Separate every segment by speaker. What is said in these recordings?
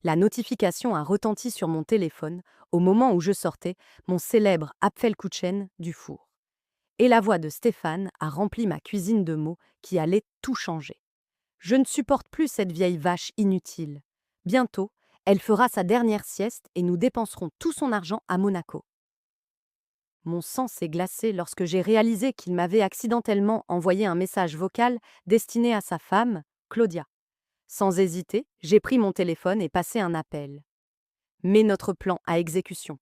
Speaker 1: La notification a retenti sur mon téléphone au moment où je sortais mon célèbre Apfelkuchen du four. Et la voix de Stéphane a rempli ma cuisine de mots qui allaient tout changer. Je ne supporte plus cette vieille vache inutile. Bientôt, elle fera sa dernière sieste et nous dépenserons tout son argent à Monaco. Mon sang s'est glacé lorsque j'ai réalisé qu'il m'avait accidentellement envoyé un message vocal destiné à sa femme, Claudia. Sans hésiter, j'ai pris mon téléphone et passé un appel. Mets notre plan à exécution.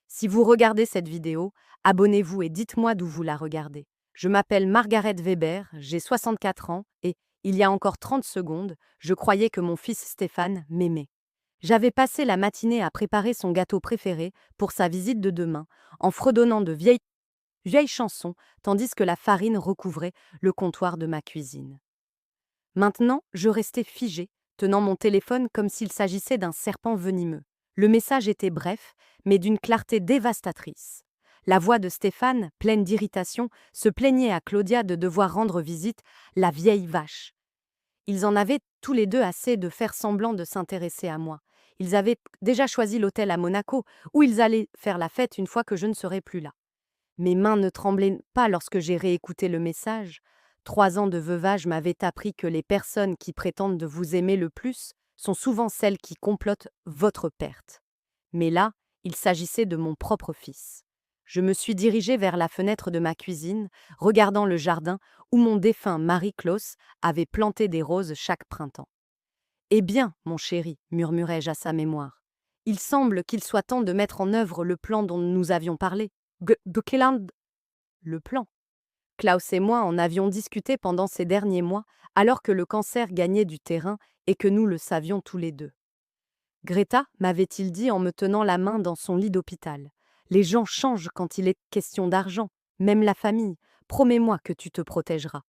Speaker 1: Si vous regardez cette vidéo, abonnez-vous et dites-moi d'où vous la regardez. Je m'appelle Margaret Weber, j'ai 64 ans et, il y a encore 30 secondes, je croyais que mon fils Stéphane m'aimait. J'avais passé la matinée à préparer son gâteau préféré pour sa visite de demain, en fredonnant de vieilles chansons, tandis que la farine recouvrait le comptoir de ma cuisine. Maintenant, je restais figée, tenant mon téléphone comme s'il s'agissait d'un serpent venimeux. Le message était bref, mais d'une clarté dévastatrice. La voix de Stéphane, pleine d'irritation, se plaignait à Claudia de devoir rendre visite la vieille vache. Ils en avaient tous les deux assez de faire semblant de s'intéresser à moi. Ils avaient déjà choisi l'hôtel à Monaco, où ils allaient faire la fête une fois que je ne serais plus là. Mes mains ne tremblaient pas lorsque j'ai réécouté le message. 3 ans de veuvage m'avaient appris que les personnes qui prétendent de vous aimer le plus sont souvent celles qui complotent votre perte. Mais là, il s'agissait de mon propre fils. Je me suis dirigée vers la fenêtre de ma cuisine, regardant le jardin où mon défunt mari Klaus avait planté des roses chaque printemps. Eh bien, mon chéri, murmurai-je à sa mémoire, il semble qu'il soit temps de mettre en œuvre le plan dont nous avions parlé. De quel le plan? Klaus et moi en avions discuté pendant ces derniers mois, alors que le cancer gagnait du terrain et que nous le savions tous les deux. Greta, m'avait-il dit en me tenant la main dans son lit d'hôpital. Les gens changent quand il est question d'argent, même la famille. Promets-moi que tu te protégeras.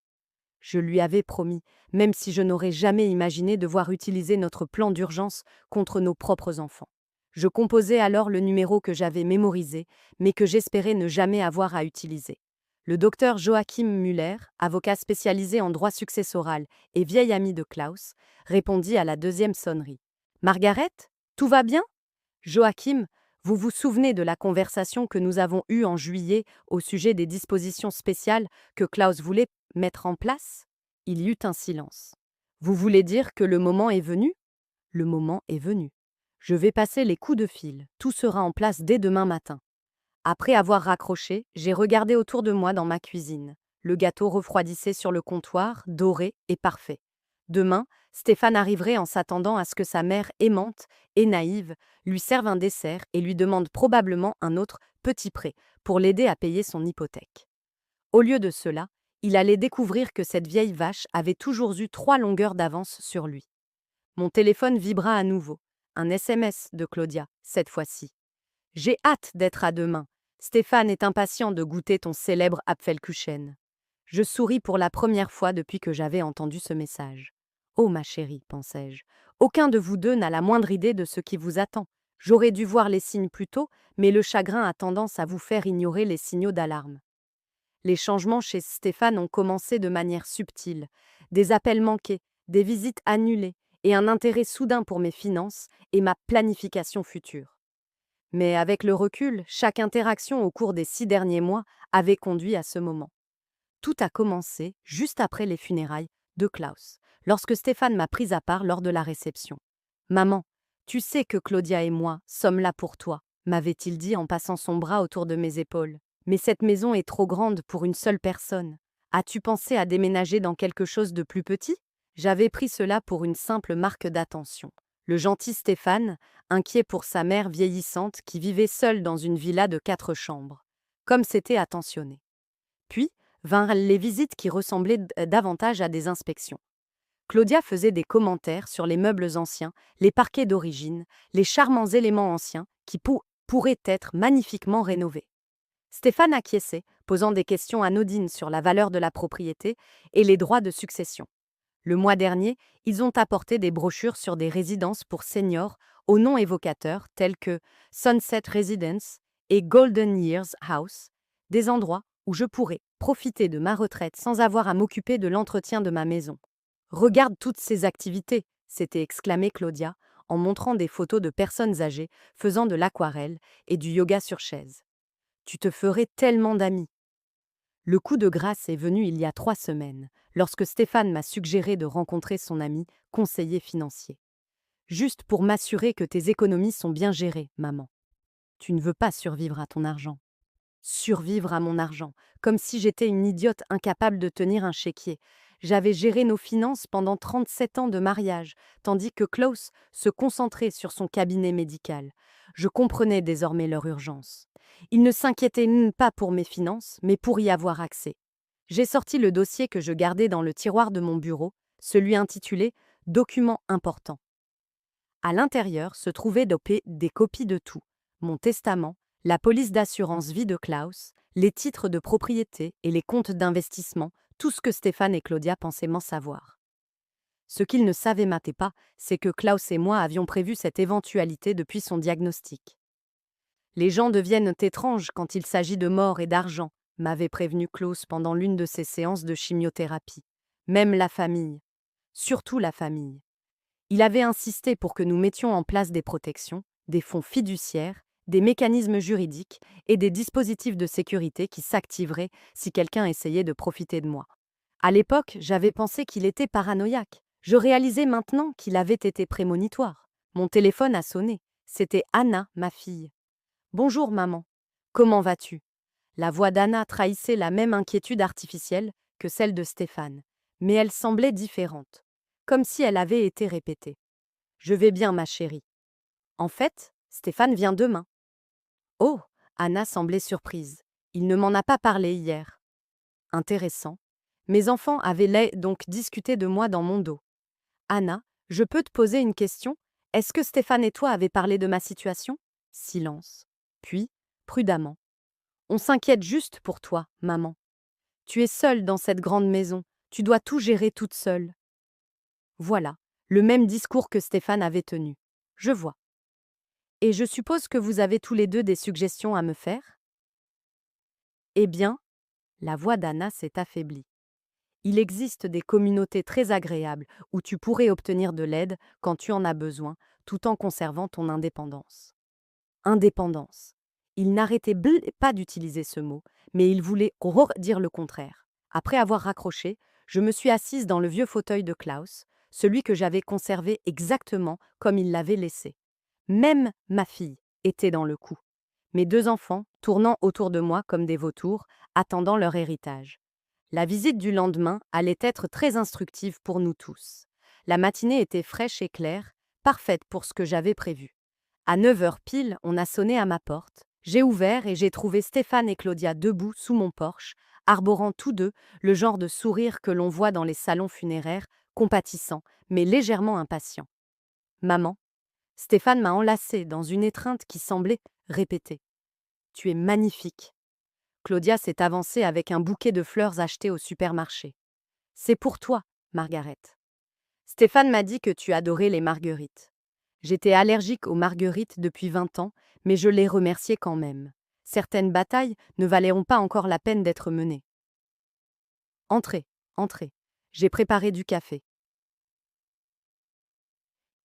Speaker 1: Je lui avais promis, même si je n'aurais jamais imaginé devoir utiliser notre plan d'urgence contre nos propres enfants. Je composais alors le numéro que j'avais mémorisé, mais que j'espérais ne jamais avoir à utiliser. Le docteur Joachim Müller, avocat spécialisé en droit successoral et vieil ami de Klaus, répondit à la deuxième sonnerie. « Margaret, tout va bien ?» Joachim, vous vous souvenez de la conversation que nous avons eue en juillet au sujet des dispositions spéciales que Klaus voulait mettre en place? Il y eut un silence. Vous voulez dire que le moment est venu? Le moment est venu. Je vais passer les coups de fil. Tout sera en place dès demain matin. Après avoir raccroché, j'ai regardé autour de moi dans ma cuisine. Le gâteau refroidissait sur le comptoir, doré et parfait. Demain, Stéphane arriverait en s'attendant à ce que sa mère aimante et naïve lui serve un dessert et lui demande probablement un autre petit prêt pour l'aider à payer son hypothèque. Au lieu de cela, il allait découvrir que cette vieille vache avait toujours eu 3 longueurs d'avance sur lui. Mon téléphone vibra à nouveau. Un SMS de Claudia, cette fois-ci. J'ai hâte d'être à demain. Stéphane est impatient de goûter ton célèbre Apfelkuchen. Je souris pour la première fois depuis que j'avais entendu ce message. Oh ma chérie, pensai-je, aucun de vous deux n'a la moindre idée de ce qui vous attend. J'aurais dû voir les signes plus tôt, mais le chagrin a tendance à vous faire ignorer les signaux d'alarme. Les changements chez Stéphane ont commencé de manière subtile. Des appels manqués, des visites annulées et un intérêt soudain pour mes finances et ma planification future. Mais avec le recul, chaque interaction au cours des 6 derniers mois avait conduit à ce moment. Tout a commencé juste après les funérailles de Klaus, lorsque Stéphane m'a prise à part lors de la réception. « Maman, tu sais que Claudia et moi sommes là pour toi », m'avait-il dit en passant son bras autour de mes épaules. « Mais cette maison est trop grande pour une seule personne. As-tu pensé à déménager dans quelque chose de plus petit ?» J'avais pris cela pour une simple marque d'attention. Le gentil Stéphane, inquiet pour sa mère vieillissante qui vivait seule dans une villa de 4 chambres. Comme c'était attentionné. Puis vinrent les visites qui ressemblaient davantage à des inspections. Claudia faisait des commentaires sur les meubles anciens, les parquets d'origine, les charmants éléments anciens qui pourraient être magnifiquement rénovés. Stéphane acquiesçait, posant des questions anodines sur la valeur de la propriété et les droits de succession. Le mois dernier, ils ont apporté des brochures sur des résidences pour seniors aux noms évocateurs tels que Sunset Residence et Golden Years House, des endroits où je pourrais profiter de ma retraite sans avoir à m'occuper de l'entretien de ma maison. « Regarde toutes ces activités !» s'était exclamée Claudia en montrant des photos de personnes âgées faisant de l'aquarelle et du yoga sur chaise. Tu te ferais tellement d'amis. Le coup de grâce est venu il y a 3 semaines, lorsque Stéphane m'a suggéré de rencontrer son ami, conseiller financier. Juste pour m'assurer que tes économies sont bien gérées, maman. Tu ne veux pas survivre à ton argent. Survivre à mon argent, comme si j'étais une idiote incapable de tenir un chéquier. J'avais géré nos finances pendant 37 ans de mariage, tandis que Klaus se concentrait sur son cabinet médical. Je comprenais désormais leur urgence. Ils ne s'inquiétaient pas pour mes finances, mais pour y avoir accès. J'ai sorti le dossier que je gardais dans le tiroir de mon bureau, celui intitulé Documents importants. À l'intérieur se trouvaient des copies de tout: mon testament, la police d'assurance vie de Klaus, les titres de propriété et les comptes d'investissement, tout ce que Stéphane et Claudia pensaient m'en savoir. Ce qu'ils ne savaient pas, c'est que Klaus et moi avions prévu cette éventualité depuis son diagnostic. Les gens deviennent étranges quand il s'agit de mort et d'argent, m'avait prévenu Klaus pendant l'une de ses séances de chimiothérapie. Même la famille. Surtout la famille. Il avait insisté pour que nous mettions en place des protections, des fonds fiduciaires, des mécanismes juridiques et des dispositifs de sécurité qui s'activeraient si quelqu'un essayait de profiter de moi. À l'époque, j'avais pensé qu'il était paranoïaque. Je réalisais maintenant qu'il avait été prémonitoire. Mon téléphone a sonné. C'était Anna, ma fille. Bonjour maman. Comment vas-tu? La voix d'Anna trahissait la même inquiétude artificielle que celle de Stéphane, mais elle semblait différente, comme si elle avait été répétée. Je vais bien, ma chérie. En fait, Stéphane vient demain. Oh, Anna semblait surprise. Il ne m'en a pas parlé hier. Intéressant. Mes enfants avaient donc discuté de moi dans mon dos. Anna, je peux te poser une question? Est-ce que Stéphane et toi avez parlé de ma situation? Silence. Puis, prudemment. On s'inquiète juste pour toi, maman. Tu es seule dans cette grande maison. Tu dois tout gérer toute seule. Voilà, le même discours que Stéphane avait tenu. Je vois. Et je suppose que vous avez tous les deux des suggestions à me faire? Eh bien, la voix d'Anna s'est affaiblie. Il existe des communautés très agréables où tu pourrais obtenir de l'aide quand tu en as besoin, tout en conservant ton indépendance. Indépendance. Il n'arrêtait pas d'utiliser ce mot, mais il voulait dire le contraire. Après avoir raccroché, je me suis assise dans le vieux fauteuil de Klaus, celui que j'avais conservé exactement comme il l'avait laissé. Même ma fille était dans le coup. Mes 2 enfants, tournant autour de moi comme des vautours, attendant leur héritage. La visite du lendemain allait être très instructive pour nous tous. La matinée était fraîche et claire, parfaite pour ce que j'avais prévu. À 9 heures pile, on a sonné à ma porte. J'ai ouvert et j'ai trouvé Stéphane et Claudia debout sous mon porche, arborant tous deux le genre de sourire que l'on voit dans les salons funéraires, compatissant, mais légèrement impatient. Maman, Stéphane m'a enlacée dans une étreinte qui semblait répéter. Tu es magnifique. Claudia s'est avancée avec un bouquet de fleurs achetées au supermarché. C'est pour toi, Margaret. Stéphane m'a dit que tu adorais les marguerites. J'étais allergique aux marguerites depuis 20 ans, mais je les remerciais quand même. Certaines batailles ne valeront pas encore la peine d'être menées. Entrez, entrez. J'ai préparé du café.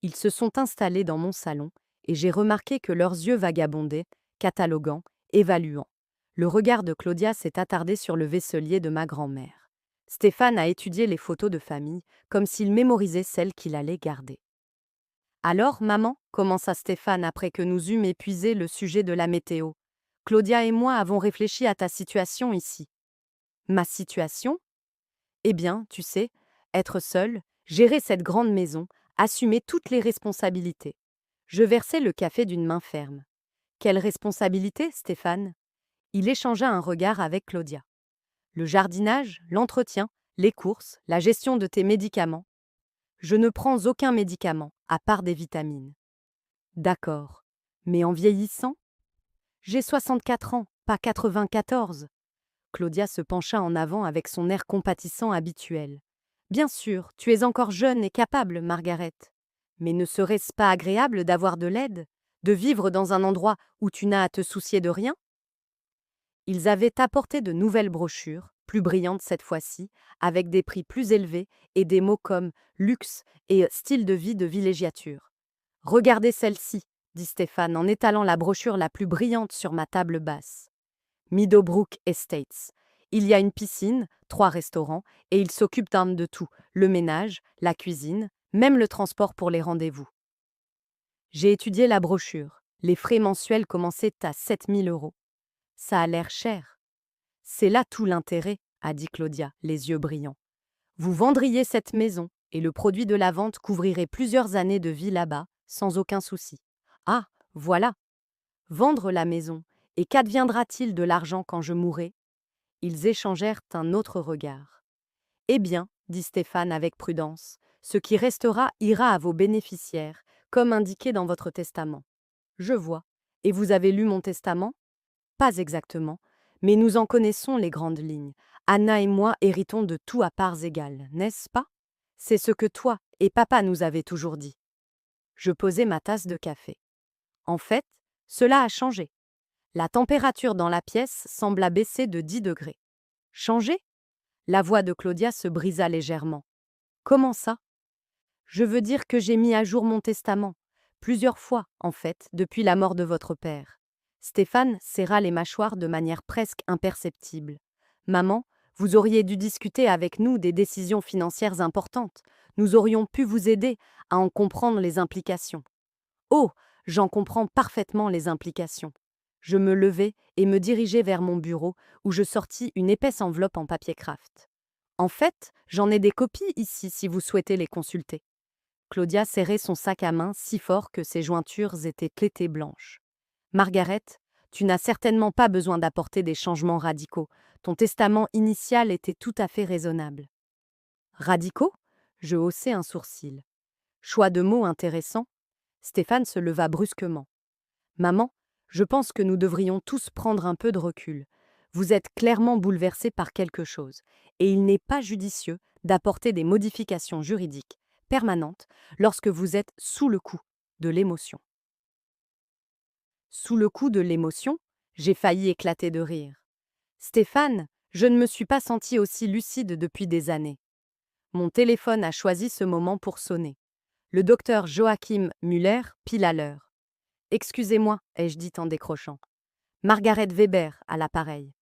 Speaker 1: Ils se sont installés dans mon salon et j'ai remarqué que leurs yeux vagabondaient, cataloguant, évaluant. Le regard de Claudia s'est attardé sur le vaisselier de ma grand-mère. Stéphane a étudié les photos de famille comme s'il mémorisait celles qu'il allait garder. Alors, maman, commença Stéphane après que nous eûmes épuisé le sujet de la météo. Claudia et moi avons réfléchi à ta situation ici. Ma situation? Eh bien, tu sais, être seule, gérer cette grande maison, assumer toutes les responsabilités. Je versai le café d'une main ferme. Quelle responsabilité, Stéphane? Il échangea un regard avec Claudia. Le jardinage, l'entretien, les courses, la gestion de tes médicaments. Je ne prends aucun médicament, à part des vitamines. D'accord. Mais en vieillissant? J'ai 64 ans, pas 94. Claudia se pencha en avant avec son air compatissant habituel. Bien sûr, tu es encore jeune et capable, Margaret. Mais ne serait-ce pas agréable d'avoir de l'aide, de vivre dans un endroit où tu n'as à te soucier de rien? Ils avaient apporté de nouvelles brochures, plus brillantes cette fois-ci, avec des prix plus élevés et des mots comme luxe et style de vie de villégiature. Regardez celle-ci, dit Stéphane en étalant la brochure la plus brillante sur ma table basse. Meadowbrook Estates. Il y a une piscine, 3 restaurants, et ils s'occupent de tout, le ménage, la cuisine, même le transport pour les rendez-vous. J'ai étudié la brochure. Les frais mensuels commençaient à 7 000 €. Ça a l'air cher. C'est là tout l'intérêt, a dit Claudia, les yeux brillants. Vous vendriez cette maison, et le produit de la vente couvrirait plusieurs années de vie là-bas, sans aucun souci. Ah, voilà. Vendre la maison, et qu'adviendra-t-il de l'argent quand je mourrai? Ils échangèrent un autre regard. Eh bien, dit Stéphane avec prudence, ce qui restera ira à vos bénéficiaires, comme indiqué dans votre testament. Je vois. Et vous avez lu mon testament? Pas exactement, mais nous en connaissons les grandes lignes. Anna et moi héritons de tout à parts égales, n'est-ce pas? C'est ce que toi et papa nous avaient toujours dit. Je posai ma tasse de café. En fait, cela a changé. La température dans la pièce sembla baisser de 10 degrés. Changé? La voix de Claudia se brisa légèrement. Comment ça? Je veux dire que j'ai mis à jour mon testament. Plusieurs fois, en fait, depuis la mort de votre père. Stéphane serra les mâchoires de manière presque imperceptible. Maman, vous auriez dû discuter avec nous des décisions financières importantes. Nous aurions pu vous aider à en comprendre les implications. Oh, j'en comprends parfaitement les implications. Je me levai et me dirigeai vers mon bureau où je sortis une épaisse enveloppe en papier craft. En fait, j'en ai des copies ici si vous souhaitez les consulter. Claudia serrait son sac à main si fort que ses jointures étaient clétées blanches. Margaret, tu n'as certainement pas besoin d'apporter des changements radicaux. Ton testament initial était tout à fait raisonnable. Radicaux? Je haussai un sourcil. Choix de mots intéressant. Stéphane se leva brusquement. Maman, je pense que nous devrions tous prendre un peu de recul. Vous êtes clairement bouleversée par quelque chose, et il n'est pas judicieux d'apporter des modifications juridiques permanentes lorsque vous êtes sous le coup de l'émotion. Sous le coup de l'émotion, j'ai failli éclater de rire. Stéphane, je ne me suis pas sentie aussi lucide depuis des années. Mon téléphone a choisi ce moment pour sonner. Le docteur Joachim Müller, pile à l'heure. Excusez-moi, ai-je dit en décrochant. Margaret Weber à l'appareil.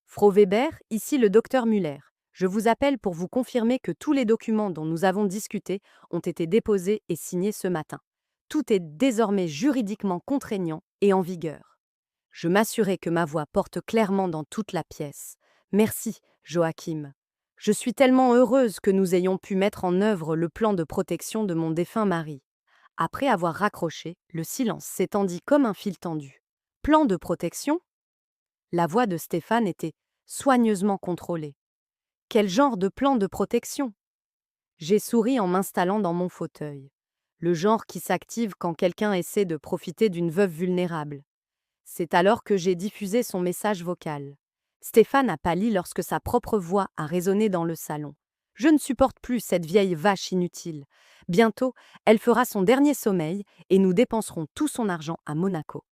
Speaker 1: Frau Weber, ici le docteur Müller. Je vous appelle pour vous confirmer que tous les documents dont nous avons discuté ont été déposés et signés ce matin. Tout est désormais juridiquement contraignant et en vigueur. Je m'assurai que ma voix porte clairement dans toute la pièce. Merci, Joachim. Je suis tellement heureuse que nous ayons pu mettre en œuvre le plan de protection de mon défunt mari. Après avoir raccroché, le silence s'étendit comme un fil tendu. Plan de protection? La voix de Stéphane était soigneusement contrôlée. Quel genre de plan de protection? J'ai souri en m'installant dans mon fauteuil. Le genre qui s'active quand quelqu'un essaie de profiter d'une veuve vulnérable. C'est alors que j'ai diffusé son message vocal. Stéphane a pâli lorsque sa propre voix a résonné dans le salon. Je ne supporte plus cette vieille vache inutile. Bientôt, elle fera son dernier sommeil et nous dépenserons tout son argent à Monaco.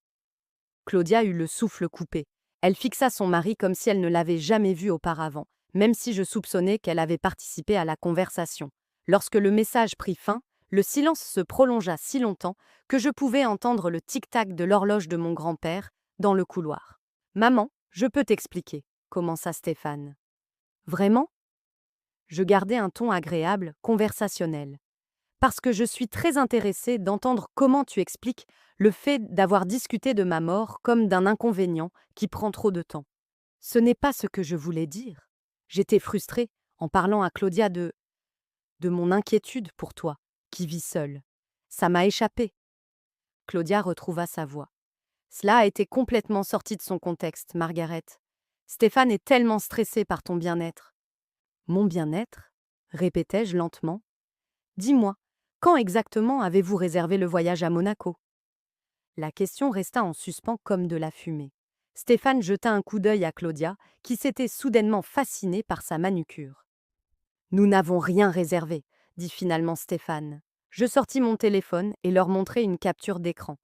Speaker 1: Claudia eut le souffle coupé. Elle fixa son mari comme si elle ne l'avait jamais vu auparavant, même si je soupçonnais qu'elle avait participé à la conversation. Lorsque le message prit fin, le silence se prolongea si longtemps que je pouvais entendre le tic-tac de l'horloge de mon grand-père dans le couloir. « Maman, je peux t'expliquer », commença Stéphane. « Vraiment ?» Je gardai un ton agréable, conversationnel. Parce que je suis très intéressée d'entendre comment tu expliques le fait d'avoir discuté de ma mort comme d'un inconvénient qui prend trop de temps. Ce n'est pas ce que je voulais dire. J'étais frustrée en parlant à Claudia de mon inquiétude pour toi, qui vis seule. Ça m'a échappé. Claudia retrouva sa voix. Cela a été complètement sorti de son contexte, Margaret. Stéphane est tellement stressé par ton bien-être. Mon bien-être? Répétai-je lentement. Dis-moi, quand exactement avez-vous réservé le voyage à Monaco? La question resta en suspens comme de la fumée. Stéphane jeta un coup d'œil à Claudia, qui s'était soudainement fascinée par sa manucure. Nous n'avons rien réservé, dit finalement Stéphane. Je sortis mon téléphone et leur montrai une capture d'écran.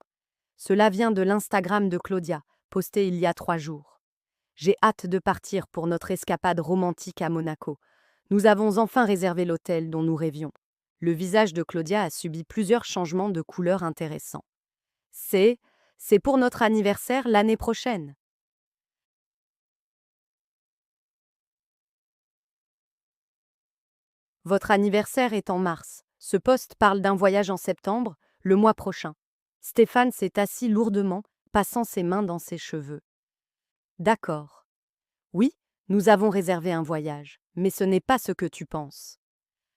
Speaker 1: Cela vient de l'Instagram de Claudia, posté il y a 3 jours. J'ai hâte de partir pour notre escapade romantique à Monaco. Nous avons enfin réservé l'hôtel dont nous rêvions. Le visage de Claudia a subi plusieurs changements de couleur intéressants. C'est pour notre anniversaire l'année prochaine. Votre anniversaire est en mars. Ce poste parle d'un voyage en septembre, le mois prochain. Stéphane s'est assis lourdement, passant ses mains dans ses cheveux. D'accord. Oui, nous avons réservé un voyage, mais ce n'est pas ce que tu penses.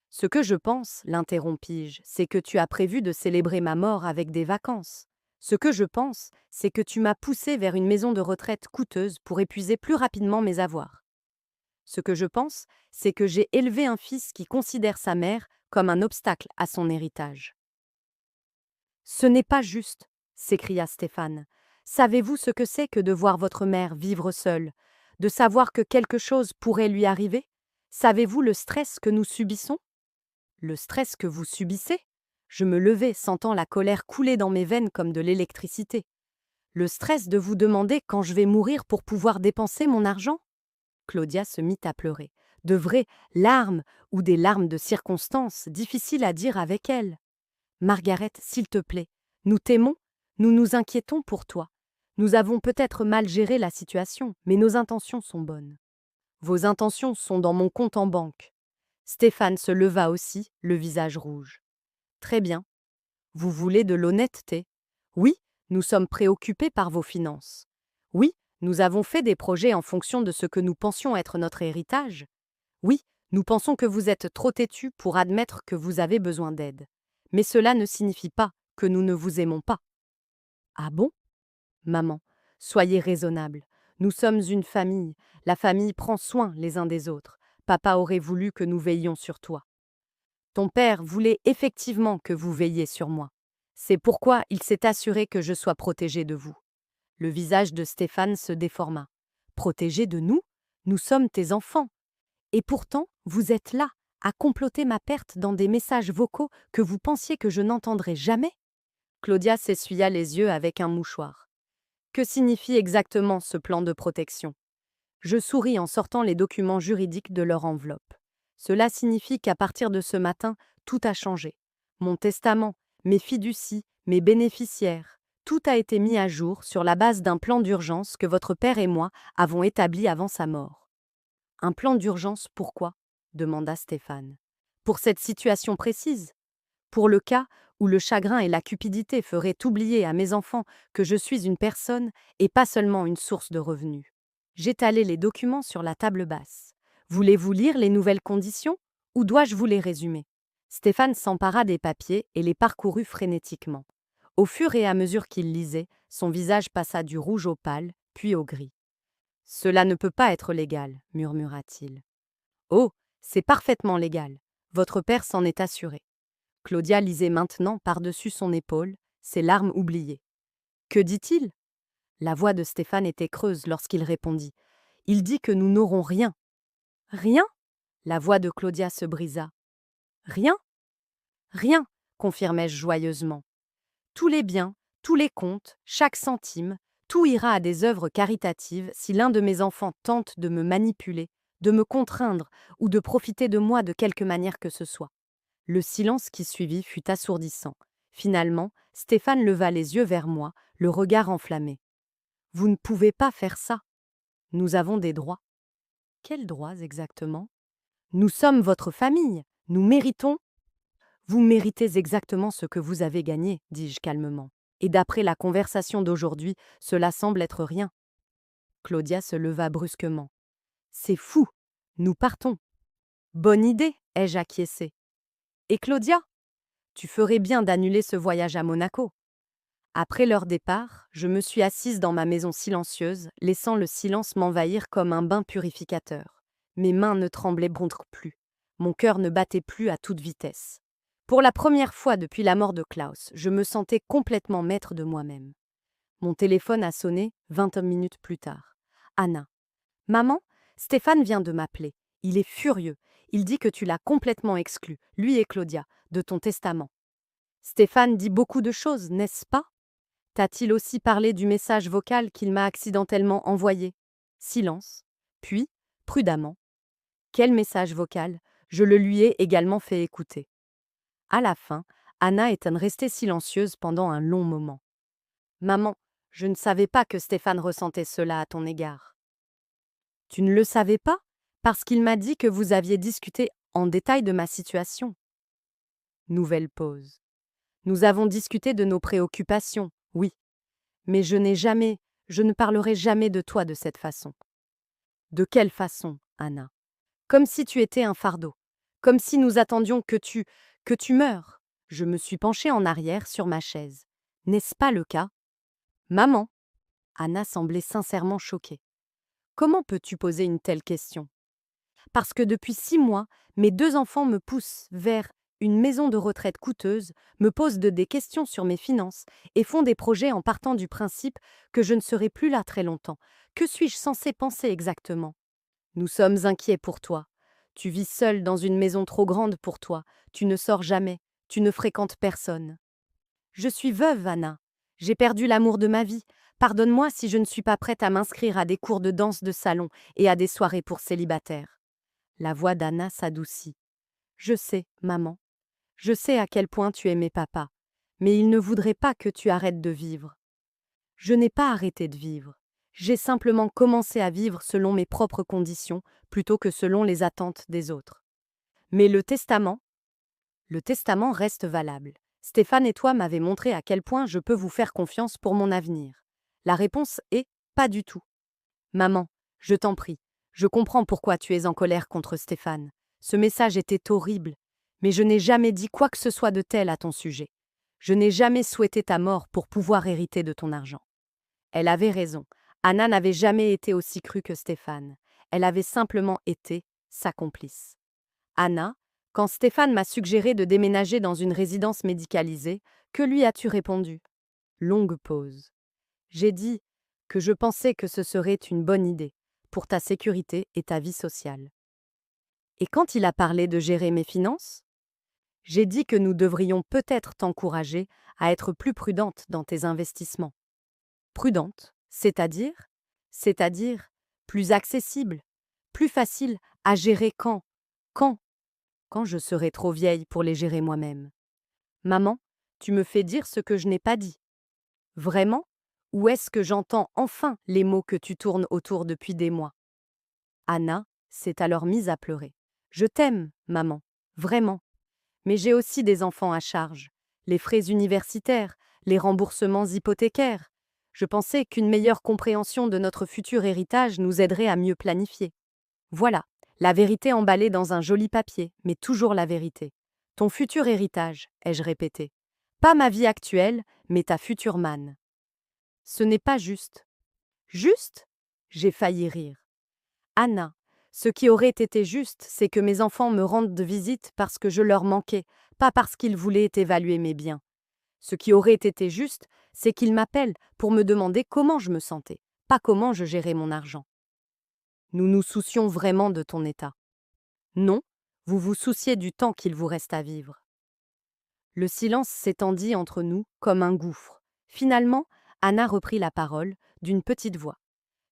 Speaker 1: Ce que je pense, l'interrompis-je, c'est que tu as prévu de célébrer ma mort avec des vacances. Ce que je pense, c'est que tu m'as poussé vers une maison de retraite coûteuse pour épuiser plus rapidement mes avoirs. Ce que je pense, c'est que j'ai élevé un fils qui considère sa mère comme un obstacle à son héritage. Ce n'est pas juste, s'écria Stéphane. Savez-vous ce que c'est que de voir votre mère vivre seule, de savoir que quelque chose pourrait lui arriver? Savez-vous le stress que nous subissons? Le stress que vous subissez? Je me levai, sentant la colère couler dans mes veines comme de l'électricité. Le stress de vous demander quand je vais mourir pour pouvoir dépenser mon argent? Claudia se mit à pleurer. De vraies larmes ou des larmes de circonstance, difficiles à dire avec elle. Margaret, s'il te plaît, nous t'aimons, nous nous inquiétons pour toi. Nous avons peut-être mal géré la situation, mais nos intentions sont bonnes. Vos intentions sont dans mon compte en banque. Stéphane se leva aussi, le visage rouge. Très bien. Vous voulez de l'honnêteté? Oui, nous sommes préoccupés par vos finances. Oui, nous avons fait des projets en fonction de ce que nous pensions être notre héritage. Oui, nous pensons que vous êtes trop têtu pour admettre que vous avez besoin d'aide. Mais cela ne signifie pas que nous ne vous aimons pas. Ah bon? Maman, soyez raisonnable. Nous sommes une famille. La famille prend soin les uns des autres. Papa aurait voulu que nous veillions sur toi. Ton père voulait effectivement que vous veilliez sur moi. C'est pourquoi il s'est assuré que je sois protégée de vous. Le visage de Stéphane se déforma. Protégée de nous? Nous sommes tes enfants. Et pourtant, vous êtes là, à comploter ma perte dans des messages vocaux que vous pensiez que je n'entendrais jamais? Claudia s'essuya les yeux avec un mouchoir. Que signifie exactement ce plan de protection? Je souris en sortant les documents juridiques de leur enveloppe. Cela signifie qu'à partir de ce matin, tout a changé. Mon testament, mes fiducies, mes bénéficiaires, tout a été mis à jour sur la base d'un plan d'urgence que votre père et moi avons établi avant sa mort. Un plan d'urgence, pourquoi? Demanda Stéphane. Pour cette situation précise. Pour le cas où le chagrin et la cupidité feraient oublier à mes enfants que je suis une personne et pas seulement une source de revenus. J'étalai les documents sur la table basse. Voulez-vous lire les nouvelles conditions ou dois-je vous les résumer? Stéphane s'empara des papiers et les parcourut frénétiquement. Au fur et à mesure qu'il lisait, son visage passa du rouge au pâle, puis au gris. Cela ne peut pas être légal, murmura-t-il. Oh, c'est parfaitement légal. Votre père s'en est assuré. Claudia lisait maintenant par-dessus son épaule, ses larmes oubliées. Que dit-il? La voix de Stéphane était creuse lorsqu'il répondit. Il dit que nous n'aurons rien. Rien? La voix de Claudia se brisa. Rien? Rien, confirmai-je joyeusement. Tous les biens, tous les comptes, chaque centime, tout ira à des œuvres caritatives si l'un de mes enfants tente de me manipuler, de me contraindre ou de profiter de moi de quelque manière que ce soit. Le silence qui suivit fut assourdissant. Finalement, Stéphane leva les yeux vers moi, le regard enflammé. Vous ne pouvez pas faire ça. Nous avons des droits. Quels droits exactement? Nous sommes votre famille. Nous méritons. Vous méritez exactement ce que vous avez gagné, dis-je calmement. Et d'après la conversation d'aujourd'hui, cela semble être rien. Claudia se leva brusquement. C'est fou. Nous partons. Bonne idée, ai-je acquiescé. Et Claudia? Tu ferais bien d'annuler ce voyage à Monaco. Après leur départ, je me suis assise dans ma maison silencieuse, laissant le silence m'envahir comme un bain purificateur. Mes mains ne tremblaient plus. Mon cœur ne battait plus à toute vitesse. Pour la première fois depuis la mort de Klaus, je me sentais complètement maître de moi-même. Mon téléphone a sonné 20 minutes plus tard. Anna. Maman, Stéphane vient de m'appeler. Il est furieux. Il dit que tu l'as complètement exclu, lui et Claudia, de ton testament. Stéphane dit beaucoup de choses, n'est-ce pas? T'a-t-il aussi parlé du message vocal qu'il m'a accidentellement envoyé? Silence. Puis, prudemment. Quel message vocal? Je le lui ai également fait écouter. À la fin, Anna est restée silencieuse pendant un long moment. Maman, je ne savais pas que Stéphane ressentait cela à ton égard. Tu ne le savais pas? Parce qu'il m'a dit que vous aviez discuté en détail de ma situation. Nouvelle pause. Nous avons discuté de nos préoccupations, oui. Mais je ne parlerai jamais de toi de cette façon. De quelle façon, Anna? Comme si tu étais un fardeau. Comme si nous attendions que tu meures. Je me suis penchée en arrière sur ma chaise. N'est-ce pas le cas? Maman! Anna semblait sincèrement choquée. Comment peux-tu poser une telle question? Parce que depuis 6 mois, mes 2 enfants me poussent vers une maison de retraite coûteuse, me posent des questions sur mes finances et font des projets en partant du principe que je ne serai plus là très longtemps. Que suis-je censée penser exactement? Nous sommes inquiets pour toi. Tu vis seule dans une maison trop grande pour toi. Tu ne sors jamais. Tu ne fréquentes personne. Je suis veuve, Anna. J'ai perdu l'amour de ma vie. Pardonne-moi si je ne suis pas prête à m'inscrire à des cours de danse de salon et à des soirées pour célibataires. La voix d'Anna s'adoucit. Je sais, maman. Je sais à quel point tu aimais papa. Mais il ne voudrait pas que tu arrêtes de vivre. Je n'ai pas arrêté de vivre. J'ai simplement commencé à vivre selon mes propres conditions plutôt que selon les attentes des autres. Mais le testament reste valable. Stéphane et toi m'avez montré à quel point je peux vous faire confiance pour mon avenir. La réponse est pas du tout. Maman, je t'en prie, je comprends pourquoi tu es en colère contre Stéphane. Ce message était horrible, mais je n'ai jamais dit quoi que ce soit de tel à ton sujet. Je n'ai jamais souhaité ta mort pour pouvoir hériter de ton argent. Elle avait raison. Anna n'avait jamais été aussi crue que Stéphane. Elle avait simplement été sa complice. Anna, quand Stéphane m'a suggéré de déménager dans une résidence médicalisée, que lui as-tu répondu? Longue pause. J'ai dit que je pensais que ce serait une bonne idée pour ta sécurité et ta vie sociale. Et quand il a parlé de gérer mes finances? J'ai dit que nous devrions peut-être t'encourager à être plus prudente dans tes investissements. Prudente, c'est-à-dire? C'est-à-dire plus accessible, plus facile à gérer quand? Quand je serai trop vieille pour les gérer moi-même. Maman, tu me fais dire ce que je n'ai pas dit. Vraiment? Ou est-ce que j'entends enfin les mots que tu tournes autour depuis des mois? Anna s'est alors mise à pleurer. Je t'aime, maman, vraiment. Mais j'ai aussi des enfants à charge, les frais universitaires, les remboursements hypothécaires. Je pensais qu'une meilleure compréhension de notre futur héritage nous aiderait à mieux planifier. Voilà, la vérité emballée dans un joli papier, mais toujours la vérité. Ton futur héritage, ai-je répété. Pas ma vie actuelle, mais ta future manne. Ce n'est pas juste. Juste? J'ai failli rire. Anna, ce qui aurait été juste, c'est que mes enfants me rendent de visite parce que je leur manquais, pas parce qu'ils voulaient évaluer mes biens. Ce qui aurait été juste, c'est qu'ils m'appellent pour me demander comment je me sentais, pas comment je gérais mon argent. Nous nous soucions vraiment de ton état. Non, vous vous souciez du temps qu'il vous reste à vivre. Le silence s'étendit entre nous comme un gouffre. Finalement, Anna reprit la parole, d'une petite voix.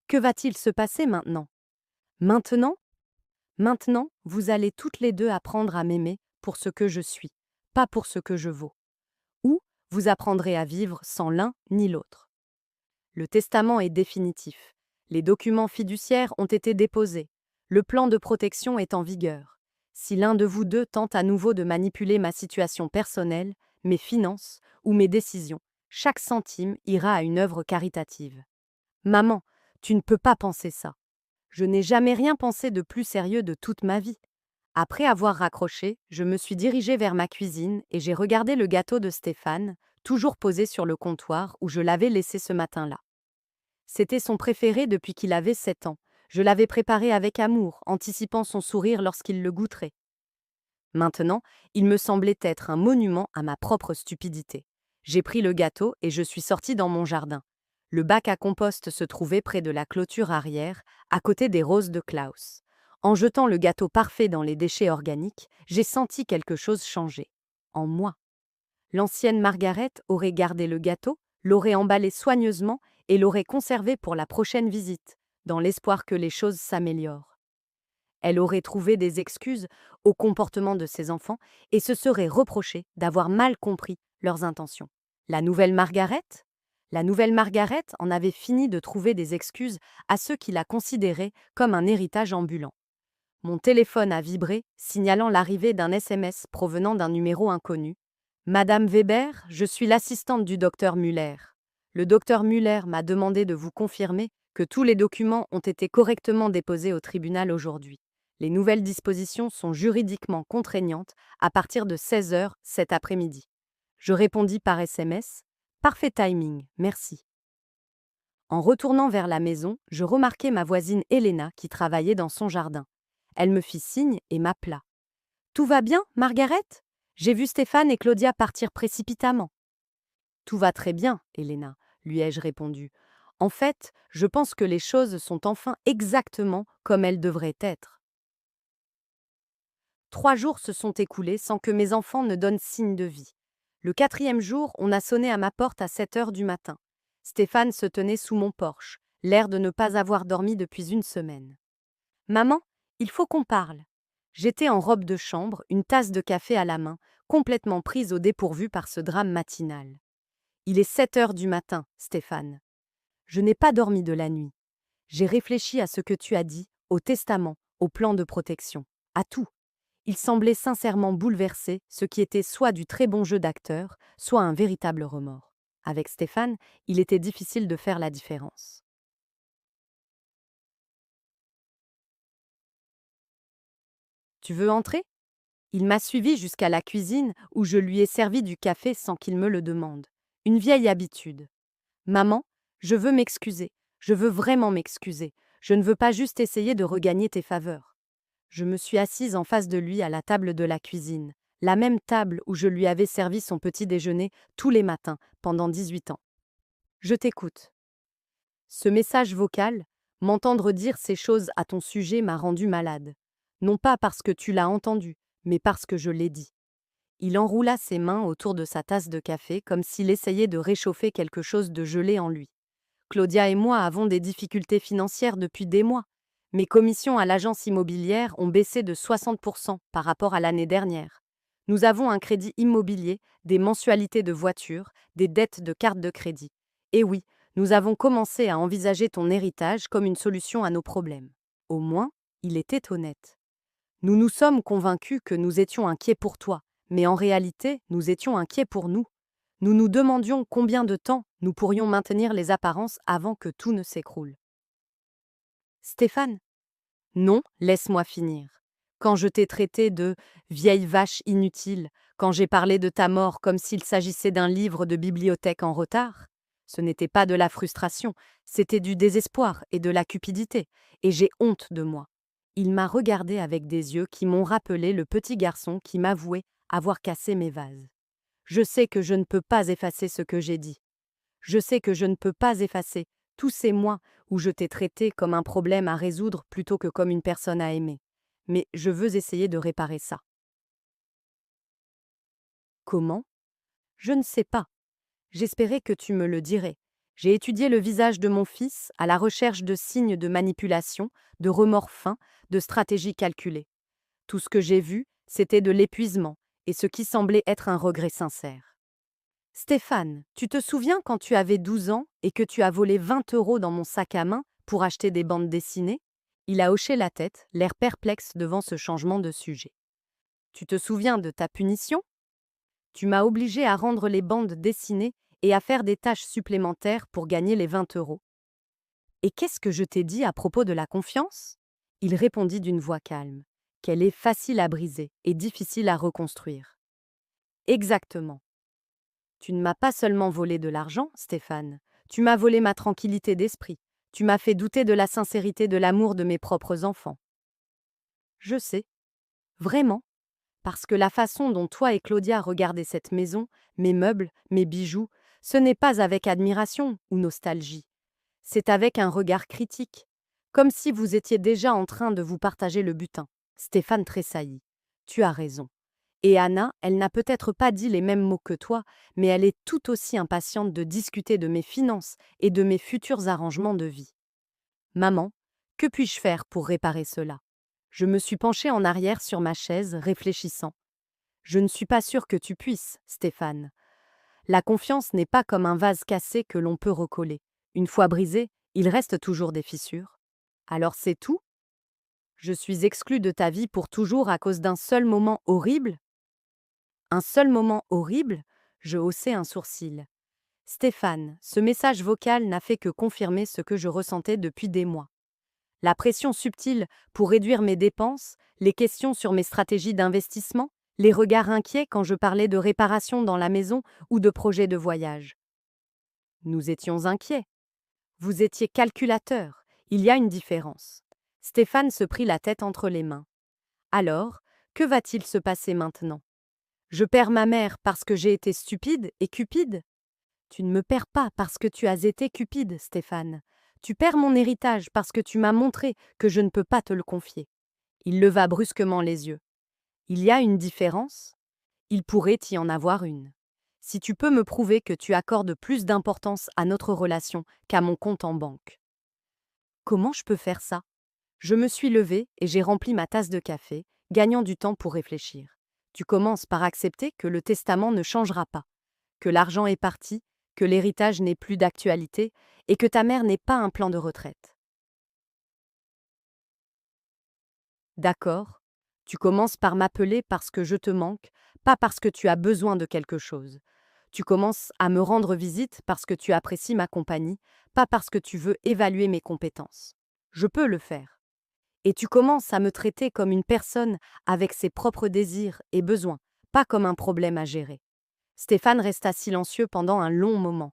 Speaker 1: Que va-t-il se passer maintenant? Maintenant? Maintenant, vous allez toutes les deux apprendre à m'aimer pour ce que je suis, pas pour ce que je vaux. Ou vous apprendrez à vivre sans l'un ni l'autre. Le testament est définitif. Les documents fiduciaires ont été déposés. Le plan de protection est en vigueur. Si l'un de vous deux tente à nouveau de manipuler ma situation personnelle, mes finances ou mes décisions, chaque centime ira à une œuvre caritative. Maman, tu ne peux pas penser ça. Je n'ai jamais rien pensé de plus sérieux de toute ma vie. Après avoir raccroché, je me suis dirigée vers ma cuisine et j'ai regardé le gâteau de Stéphane, toujours posé sur le comptoir où je l'avais laissé ce matin-là. C'était son préféré depuis qu'il avait 7 ans. Je l'avais préparé avec amour, anticipant son sourire lorsqu'il le goûterait. Maintenant, il me semblait être un monument à ma propre stupidité. J'ai pris le gâteau et je suis sortie dans mon jardin. Le bac à compost se trouvait près de la clôture arrière, à côté des roses de Klaus. En jetant le gâteau parfait dans les déchets organiques, j'ai senti quelque chose changer. En moi. L'ancienne Margaret aurait gardé le gâteau, l'aurait emballé soigneusement et l'aurait conservé pour la prochaine visite, dans l'espoir que les choses s'améliorent. Elle aurait trouvé des excuses au comportement de ses enfants et se serait reprochée d'avoir mal compris leurs intentions. La nouvelle Margaret? La nouvelle Margaret en avait fini de trouver des excuses à ceux qui la considéraient comme un héritage ambulant. Mon téléphone a vibré, signalant l'arrivée d'un SMS provenant d'un numéro inconnu. Madame Weber, je suis l'assistante du docteur Muller. Le docteur Muller m'a demandé de vous confirmer que tous les documents ont été correctement déposés au tribunal aujourd'hui. Les nouvelles dispositions sont juridiquement contraignantes à partir de 16 heures cet après-midi. Je répondis par SMS. Parfait timing, merci. En retournant vers la maison, je remarquai ma voisine Helena qui travaillait dans son jardin. Elle me fit signe et m'appela. Tout va bien, Margaret? J'ai vu Stéphane et Claudia partir précipitamment. Tout va très bien, Helena, lui ai-je répondu. En fait, je pense que les choses sont enfin exactement comme elles devraient être. 3 jours se sont écoulés sans que mes enfants ne donnent signe de vie. Le 4e jour, on a sonné à ma porte à 7 heures du matin. Stéphane se tenait sous mon porche, l'air de ne pas avoir dormi depuis une semaine. Maman, il faut qu'on parle. J'étais en robe de chambre, une tasse de café à la main, complètement prise au dépourvu par ce drame matinal. Il est 7 heures du matin, Stéphane. Je n'ai pas dormi de la nuit. J'ai réfléchi à ce que tu as dit, au testament, au plan de protection, à tout. Il semblait sincèrement bouleversé, ce qui était soit du très bon jeu d'acteur, soit un véritable remords. Avec Stéphane, il était difficile de faire la différence. Tu veux entrer? Il m'a suivi jusqu'à la cuisine où je lui ai servi du café sans qu'il me le demande. Une vieille habitude. Maman, je veux m'excuser. Je veux vraiment m'excuser. Je ne veux pas juste essayer de regagner tes faveurs. Je me suis assise en face de lui à la table de la cuisine, la même table où je lui avais servi son petit déjeuner tous les matins pendant 18 ans. Je t'écoute. Ce message vocal, m'entendre dire ces choses à ton sujet m'a rendu malade. Non pas parce que tu l'as entendu, mais parce que je l'ai dit. Il enroula ses mains autour de sa tasse de café comme s'il essayait de réchauffer quelque chose de gelé en lui. Claudia et moi avons des difficultés financières depuis des mois. Mes commissions à l'agence immobilière ont baissé de 60% par rapport à l'année dernière. Nous avons un crédit immobilier, des mensualités de voiture, des dettes de carte de crédit. Et oui, nous avons commencé à envisager ton héritage comme une solution à nos problèmes. Au moins, il était honnête. Nous nous sommes convaincus que nous étions inquiets pour toi, mais en réalité, nous étions inquiets pour nous. Nous nous demandions combien de temps nous pourrions maintenir les apparences avant que tout ne s'écroule. Stéphane? Non, laisse-moi finir. Quand je t'ai traité de vieille vache inutile, quand j'ai parlé de ta mort comme s'il s'agissait d'un livre de bibliothèque en retard, ce n'était pas de la frustration, c'était du désespoir et de la cupidité, et j'ai honte de moi. Il m'a regardé avec des yeux qui m'ont rappelé le petit garçon qui m'avouait avoir cassé mes vases. Je sais que je ne peux pas effacer ce que j'ai dit. Je sais que je ne peux pas effacer tous ces mois où je t'ai traité comme un problème à résoudre plutôt que comme une personne à aimer. Mais je veux essayer de réparer ça. Comment? Je ne sais pas. J'espérais que tu me le dirais. J'ai étudié le visage de mon fils à la recherche de signes de manipulation, de remords fins, de stratégies calculées. Tout ce que j'ai vu, c'était de l'épuisement et ce qui semblait être un regret sincère. Stéphane, tu te souviens quand tu avais 12 ans et que tu as volé 20 € dans mon sac à main pour acheter des bandes dessinées? Il a hoché la tête, l'air perplexe devant ce changement de sujet. Tu te souviens de ta punition? Tu m'as obligé à rendre les bandes dessinées et à faire des tâches supplémentaires pour gagner les 20 €. Et qu'est-ce que je t'ai dit à propos de la confiance? Il répondit d'une voix calme, qu'elle est facile à briser et difficile à reconstruire. Exactement. Tu ne m'as pas seulement volé de l'argent, Stéphane, tu m'as volé ma tranquillité d'esprit, tu m'as fait douter de la sincérité de l'amour de mes propres enfants. Je sais, vraiment, parce que la façon dont toi et Claudia regardez cette maison, mes meubles, mes bijoux, ce n'est pas avec admiration ou nostalgie, c'est avec un regard critique, comme si vous étiez déjà en train de vous partager le butin. Stéphane tressaillit. Tu as raison. Et Anna, elle n'a peut-être pas dit les mêmes mots que toi, mais elle est tout aussi impatiente de discuter de mes finances et de mes futurs arrangements de vie. Maman, que puis-je faire pour réparer cela? Je me suis penchée en arrière sur ma chaise, réfléchissant. Je ne suis pas sûre que tu puisses, Stéphane. La confiance n'est pas comme un vase cassé que l'on peut recoller. Une fois brisé, il reste toujours des fissures. Alors c'est tout? Je suis exclue de ta vie pour toujours à cause d'un seul moment horrible? Un seul moment horrible? Je haussai un sourcil. Stéphane, ce message vocal n'a fait que confirmer ce que je ressentais depuis des mois. La pression subtile pour réduire mes dépenses, les questions sur mes stratégies d'investissement, les regards inquiets quand je parlais de réparation dans la maison ou de projets de voyage. Nous étions inquiets. Vous étiez calculateur. Il y a une différence. Stéphane se prit la tête entre les mains. Alors, que va-t-il se passer maintenant? Je perds ma mère parce que j'ai été stupide et cupide? Tu ne me perds pas parce que tu as été cupide, Stéphane. Tu perds mon héritage parce que tu m'as montré que je ne peux pas te le confier. Il leva brusquement les yeux. Il y a une différence? Il pourrait y en avoir une. Si tu peux me prouver que tu accordes plus d'importance à notre relation qu'à mon compte en banque. Comment je peux faire ça? Je me suis levée et j'ai rempli ma tasse de café, gagnant du temps pour réfléchir. Tu commences par accepter que le testament ne changera pas, que l'argent est parti, que l'héritage n'est plus d'actualité et que ta mère n'est pas un plan de retraite. D'accord. Tu commences par m'appeler parce que je te manque, pas parce que tu as besoin de quelque chose. Tu commences à me rendre visite parce que tu apprécies ma compagnie, pas parce que tu veux évaluer mes compétences. Je peux le faire. Et tu commences à me traiter comme une personne avec ses propres désirs et besoins, pas comme un problème à gérer. Stéphane resta silencieux pendant un long moment.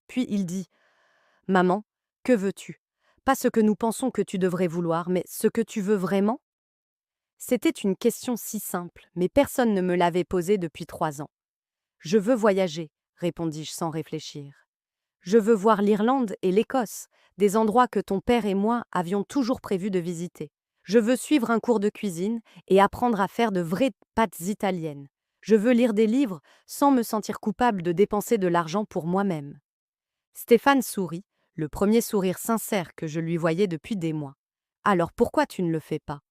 Speaker 1: Puis il dit « Maman, que veux-tu? Pas ce que nous pensons que tu devrais vouloir, mais ce que tu veux vraiment ?» C'était une question si simple, mais personne ne me l'avait posée depuis 3 ans. « Je veux voyager, » répondis-je sans réfléchir. « Je veux voir l'Irlande et l'Écosse, des endroits que ton père et moi avions toujours prévu de visiter. Je veux suivre un cours de cuisine et apprendre à faire de vraies pâtes italiennes. Je veux lire des livres sans me sentir coupable de dépenser de l'argent pour moi-même. » Stéphane sourit, le premier sourire sincère que je lui voyais depuis des mois. « Alors pourquoi tu ne le fais pas? »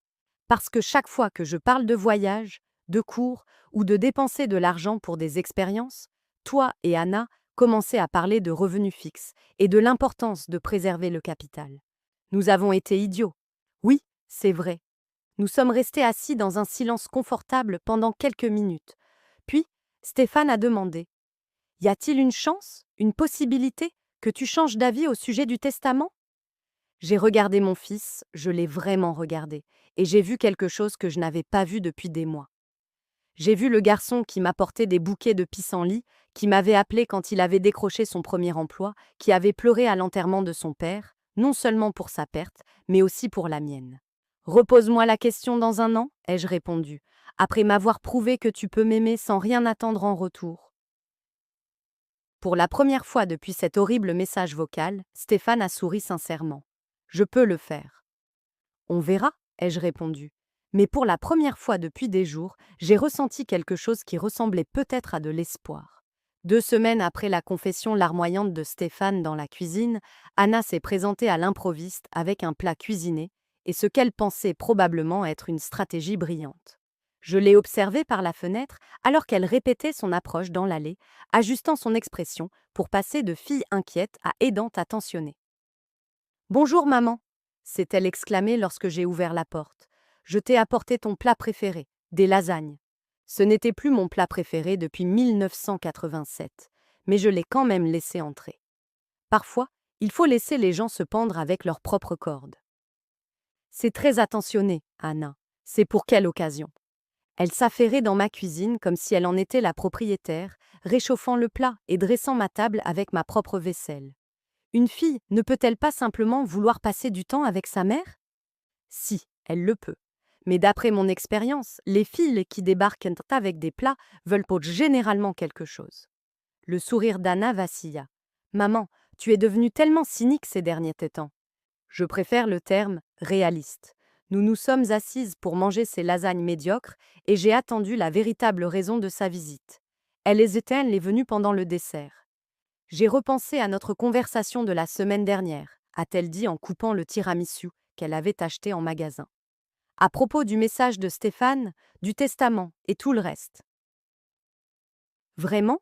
Speaker 1: Parce que chaque fois que je parle de voyage, de cours ou de dépenser de l'argent pour des expériences, toi et Anna commencez à parler de revenus fixes et de l'importance de préserver le capital. Nous avons été idiots. Oui, c'est vrai. Nous sommes restés assis dans un silence confortable pendant quelques minutes. Puis, Stéphane a demandé: Y a-t-il une chance, une possibilité, que tu changes d'avis au sujet du testament? J'ai regardé mon fils, je l'ai vraiment regardé, et j'ai vu quelque chose que je n'avais pas vu depuis des mois. J'ai vu le garçon qui m'apportait des bouquets de pissenlits, qui m'avait appelé quand il avait décroché son premier emploi, qui avait pleuré à l'enterrement de son père, non seulement pour sa perte, mais aussi pour la mienne. Repose-moi la question dans un an, ai-je répondu, après m'avoir prouvé que tu peux m'aimer sans rien attendre en retour. Pour la première fois depuis cet horrible message vocal, Stéphane a souri sincèrement. Je peux le faire. On verra, ai-je répondu. Mais pour la première fois depuis des jours, j'ai ressenti quelque chose qui ressemblait peut-être à de l'espoir. 2 semaines après la confession larmoyante de Stéphane dans la cuisine, Anna s'est présentée à l'improviste avec un plat cuisiné et ce qu'elle pensait probablement être une stratégie brillante. Je l'ai observée par la fenêtre alors qu'elle répétait son approche dans l'allée, ajustant son expression pour passer de fille inquiète à aidante attentionnée. « Bonjour maman !» s'est-elle exclamée lorsque j'ai ouvert la porte. « Je t'ai apporté ton plat préféré, des lasagnes. » Ce n'était plus mon plat préféré depuis 1987, mais je l'ai quand même laissé entrer. Parfois, il faut laisser les gens se pendre avec leurs propres cordes. C'est très attentionné, Anna. C'est pour quelle occasion? Elle s'affairait dans ma cuisine comme si elle en était la propriétaire, réchauffant le plat et dressant ma table avec ma propre vaisselle. Une fille ne peut-elle pas simplement vouloir passer du temps avec sa mère? Si, elle le peut. Mais d'après mon expérience, les filles qui débarquent avec des plats veulent généralement quelque chose. Le sourire d'Anna vacilla. « Maman, tu es devenue tellement cynique ces derniers temps. » Je préfère le terme « réaliste ». Nous nous sommes assises pour manger ces lasagnes médiocres et j'ai attendu la véritable raison de sa visite. Elle est venue pendant le dessert. J'ai repensé à notre conversation de la semaine dernière, a-t-elle dit en coupant le tiramisu qu'elle avait acheté en magasin. À propos du message de Stéphane, du testament et tout le reste. Vraiment?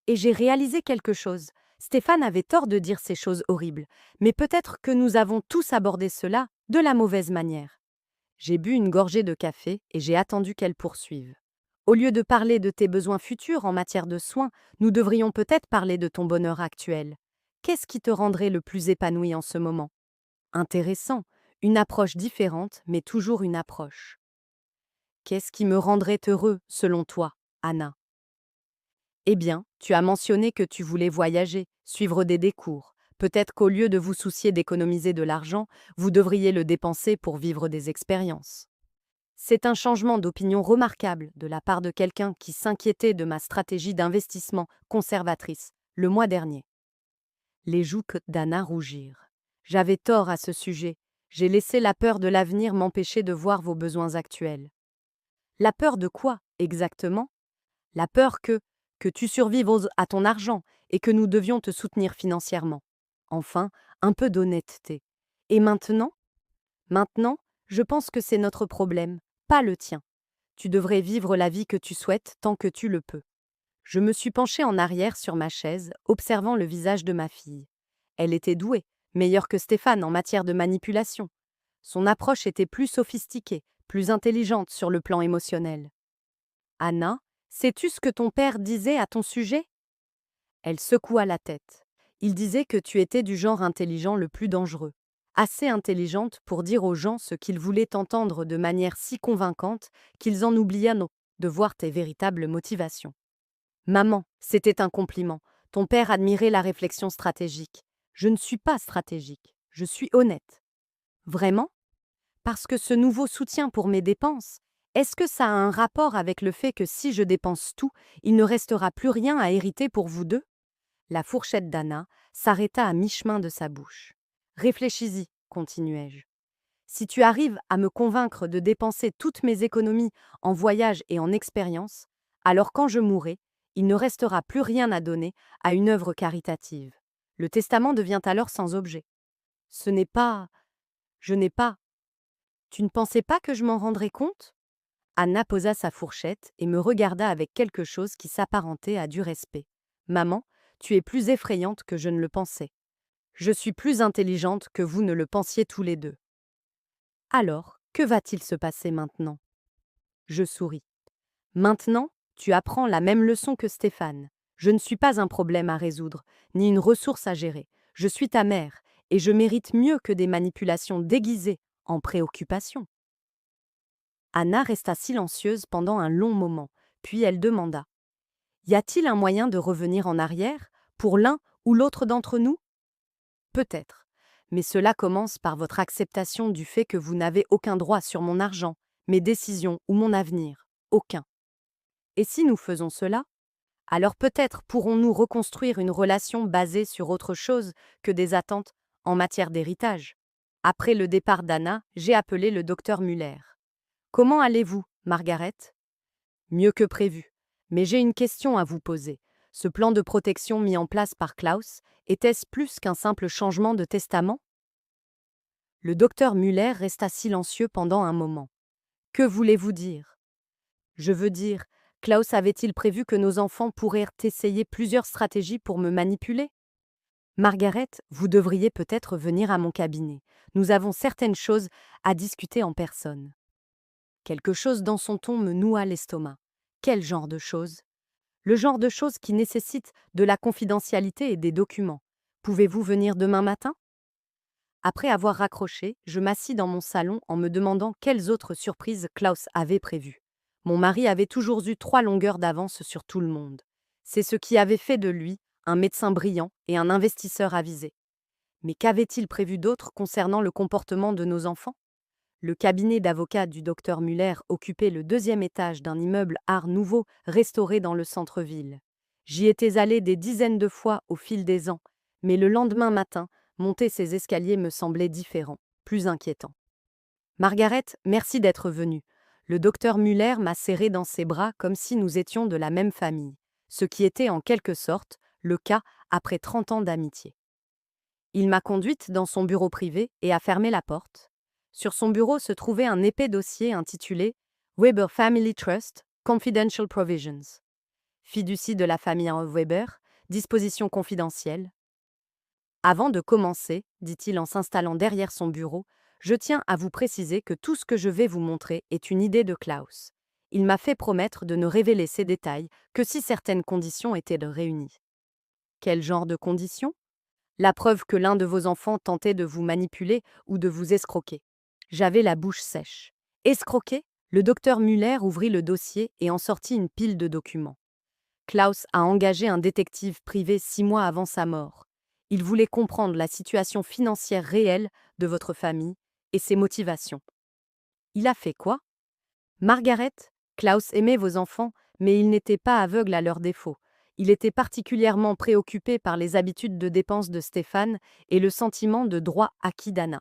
Speaker 1: Et j'ai réalisé quelque chose. Stéphane avait tort de dire ces choses horribles, mais peut-être que nous avons tous abordé cela de la mauvaise manière. J'ai bu une gorgée de café et j'ai attendu qu'elle poursuive. Au lieu de parler de tes besoins futurs en matière de soins, nous devrions peut-être parler de ton bonheur actuel. Qu'est-ce qui te rendrait le plus épanoui en ce moment? Intéressant, une approche différente, mais toujours une approche. Qu'est-ce qui me rendrait heureux, selon toi, Anna? Eh bien, tu as mentionné que tu voulais voyager, suivre des cours. Peut-être qu'au lieu de vous soucier d'économiser de l'argent, vous devriez le dépenser pour vivre des expériences. C'est un changement d'opinion remarquable de la part de quelqu'un qui s'inquiétait de ma stratégie d'investissement conservatrice le mois dernier. Les joues d'Anna rougirent. J'avais tort à ce sujet. J'ai laissé la peur de l'avenir m'empêcher de voir vos besoins actuels. La peur de quoi, exactement? La peur que tu survives à ton argent et que nous devions te soutenir financièrement. Enfin, un peu d'honnêteté. Et maintenant? Maintenant, je pense que c'est notre problème, pas le tien. Tu devrais vivre la vie que tu souhaites tant que tu le peux. Je me suis penchée en arrière sur ma chaise, observant le visage de ma fille. Elle était douée, meilleure que Stéphane en matière de manipulation. Son approche était plus sophistiquée, plus intelligente sur le plan émotionnel. Anna, sais-tu ce que ton père disait à ton sujet? Elle secoua la tête. Il disait que tu étais du genre intelligent le plus dangereux. Assez intelligente pour dire aux gens ce qu'ils voulaient entendre de manière si convaincante qu'ils en oubliaient de voir tes véritables motivations. Maman, c'était un compliment. Ton père admirait la réflexion stratégique. Je ne suis pas stratégique, je suis honnête. Vraiment? Parce que ce nouveau soutien pour mes dépenses, est-ce que ça a un rapport avec le fait que si je dépense tout, il ne restera plus rien à hériter pour vous deux? La fourchette d'Anna s'arrêta à mi-chemin de sa bouche. Réfléchis-y, continuai-je. Si tu arrives à me convaincre de dépenser toutes mes économies en voyage et en expérience, alors quand je mourrai, il ne restera plus rien à donner à une œuvre caritative. Le testament devient alors sans objet. Ce n'est pas... Je n'ai pas... Tu ne pensais pas que je m'en rendrais compte? Anna posa sa fourchette et me regarda avec quelque chose qui s'apparentait à du respect. Maman, tu es plus effrayante que je ne le pensais. Je suis plus intelligente que vous ne le pensiez tous les deux. Alors, que va-t-il se passer maintenant? Je souris. Maintenant, tu apprends la même leçon que Stéphane. Je ne suis pas un problème à résoudre, ni une ressource à gérer. Je suis ta mère, et je mérite mieux que des manipulations déguisées en préoccupation. Anna resta silencieuse pendant un long moment, puis elle demanda: Y a-t-il un moyen de revenir en arrière, pour l'un ou l'autre d'entre nous? Peut-être, mais cela commence par votre acceptation du fait que vous n'avez aucun droit sur mon argent, mes décisions ou mon avenir. Aucun. Et si nous faisons cela, alors peut-être pourrons-nous reconstruire une relation basée sur autre chose que des attentes en matière d'héritage. Après le départ d'Anna, j'ai appelé le docteur Muller. Comment allez-vous, Margaret? Mieux que prévu. Mais j'ai une question à vous poser. Ce plan de protection mis en place par Klaus, était-ce plus qu'un simple changement de testament? Le docteur Muller resta silencieux pendant un moment. Que voulez-vous dire? Je veux dire, Klaus avait-il prévu que nos enfants pourraient essayer plusieurs stratégies pour me manipuler? Margaret, vous devriez peut-être venir à mon cabinet. Nous avons certaines choses à discuter en personne. Quelque chose dans son ton me noua l'estomac. Quel genre de choses? Le genre de choses qui nécessitent de la confidentialité et des documents. Pouvez-vous venir demain matin? Après avoir raccroché, je m'assis dans mon salon en me demandant quelles autres surprises Klaus avait prévues. Mon mari avait toujours eu 3 longueurs d'avance sur tout le monde. C'est ce qui avait fait de lui un médecin brillant et un investisseur avisé. Mais qu'avait-il prévu d'autre concernant le comportement de nos enfants? Le cabinet d'avocats du docteur Muller occupait le 2e étage d'un immeuble art nouveau restauré dans le centre-ville. J'y étais allée des dizaines de fois au fil des ans, mais le lendemain matin, monter ces escaliers me semblait différent, plus inquiétant. Margaret, merci d'être venue. Le docteur Muller m'a serré dans ses bras comme si nous étions de la même famille, ce qui était en quelque sorte le cas après 30 ans d'amitié. Il m'a conduite dans son bureau privé et a fermé la porte. Sur son bureau se trouvait un épais dossier intitulé Weber Family Trust, Confidential Provisions. Fiducie de la famille Weber, disposition confidentielle. Avant de commencer, dit-il en s'installant derrière son bureau, je tiens à vous préciser que tout ce que je vais vous montrer est une idée de Klaus. Il m'a fait promettre de ne révéler ces détails que si certaines conditions étaient réunies. Quel genre de conditions? La preuve que l'un de vos enfants tentait de vous manipuler ou de vous escroquer. J'avais la bouche sèche. Escroquer? Le docteur Muller ouvrit le dossier et en sortit une pile de documents. Klaus a engagé un détective privé 6 mois avant sa mort. Il voulait comprendre la situation financière réelle de votre famille et ses motivations. Il a fait quoi? Margaret, Klaus aimait vos enfants, mais il n'était pas aveugle à leurs défauts. Il était particulièrement préoccupé par les habitudes de dépenses de Stéphane et le sentiment de droit acquis d'Anna.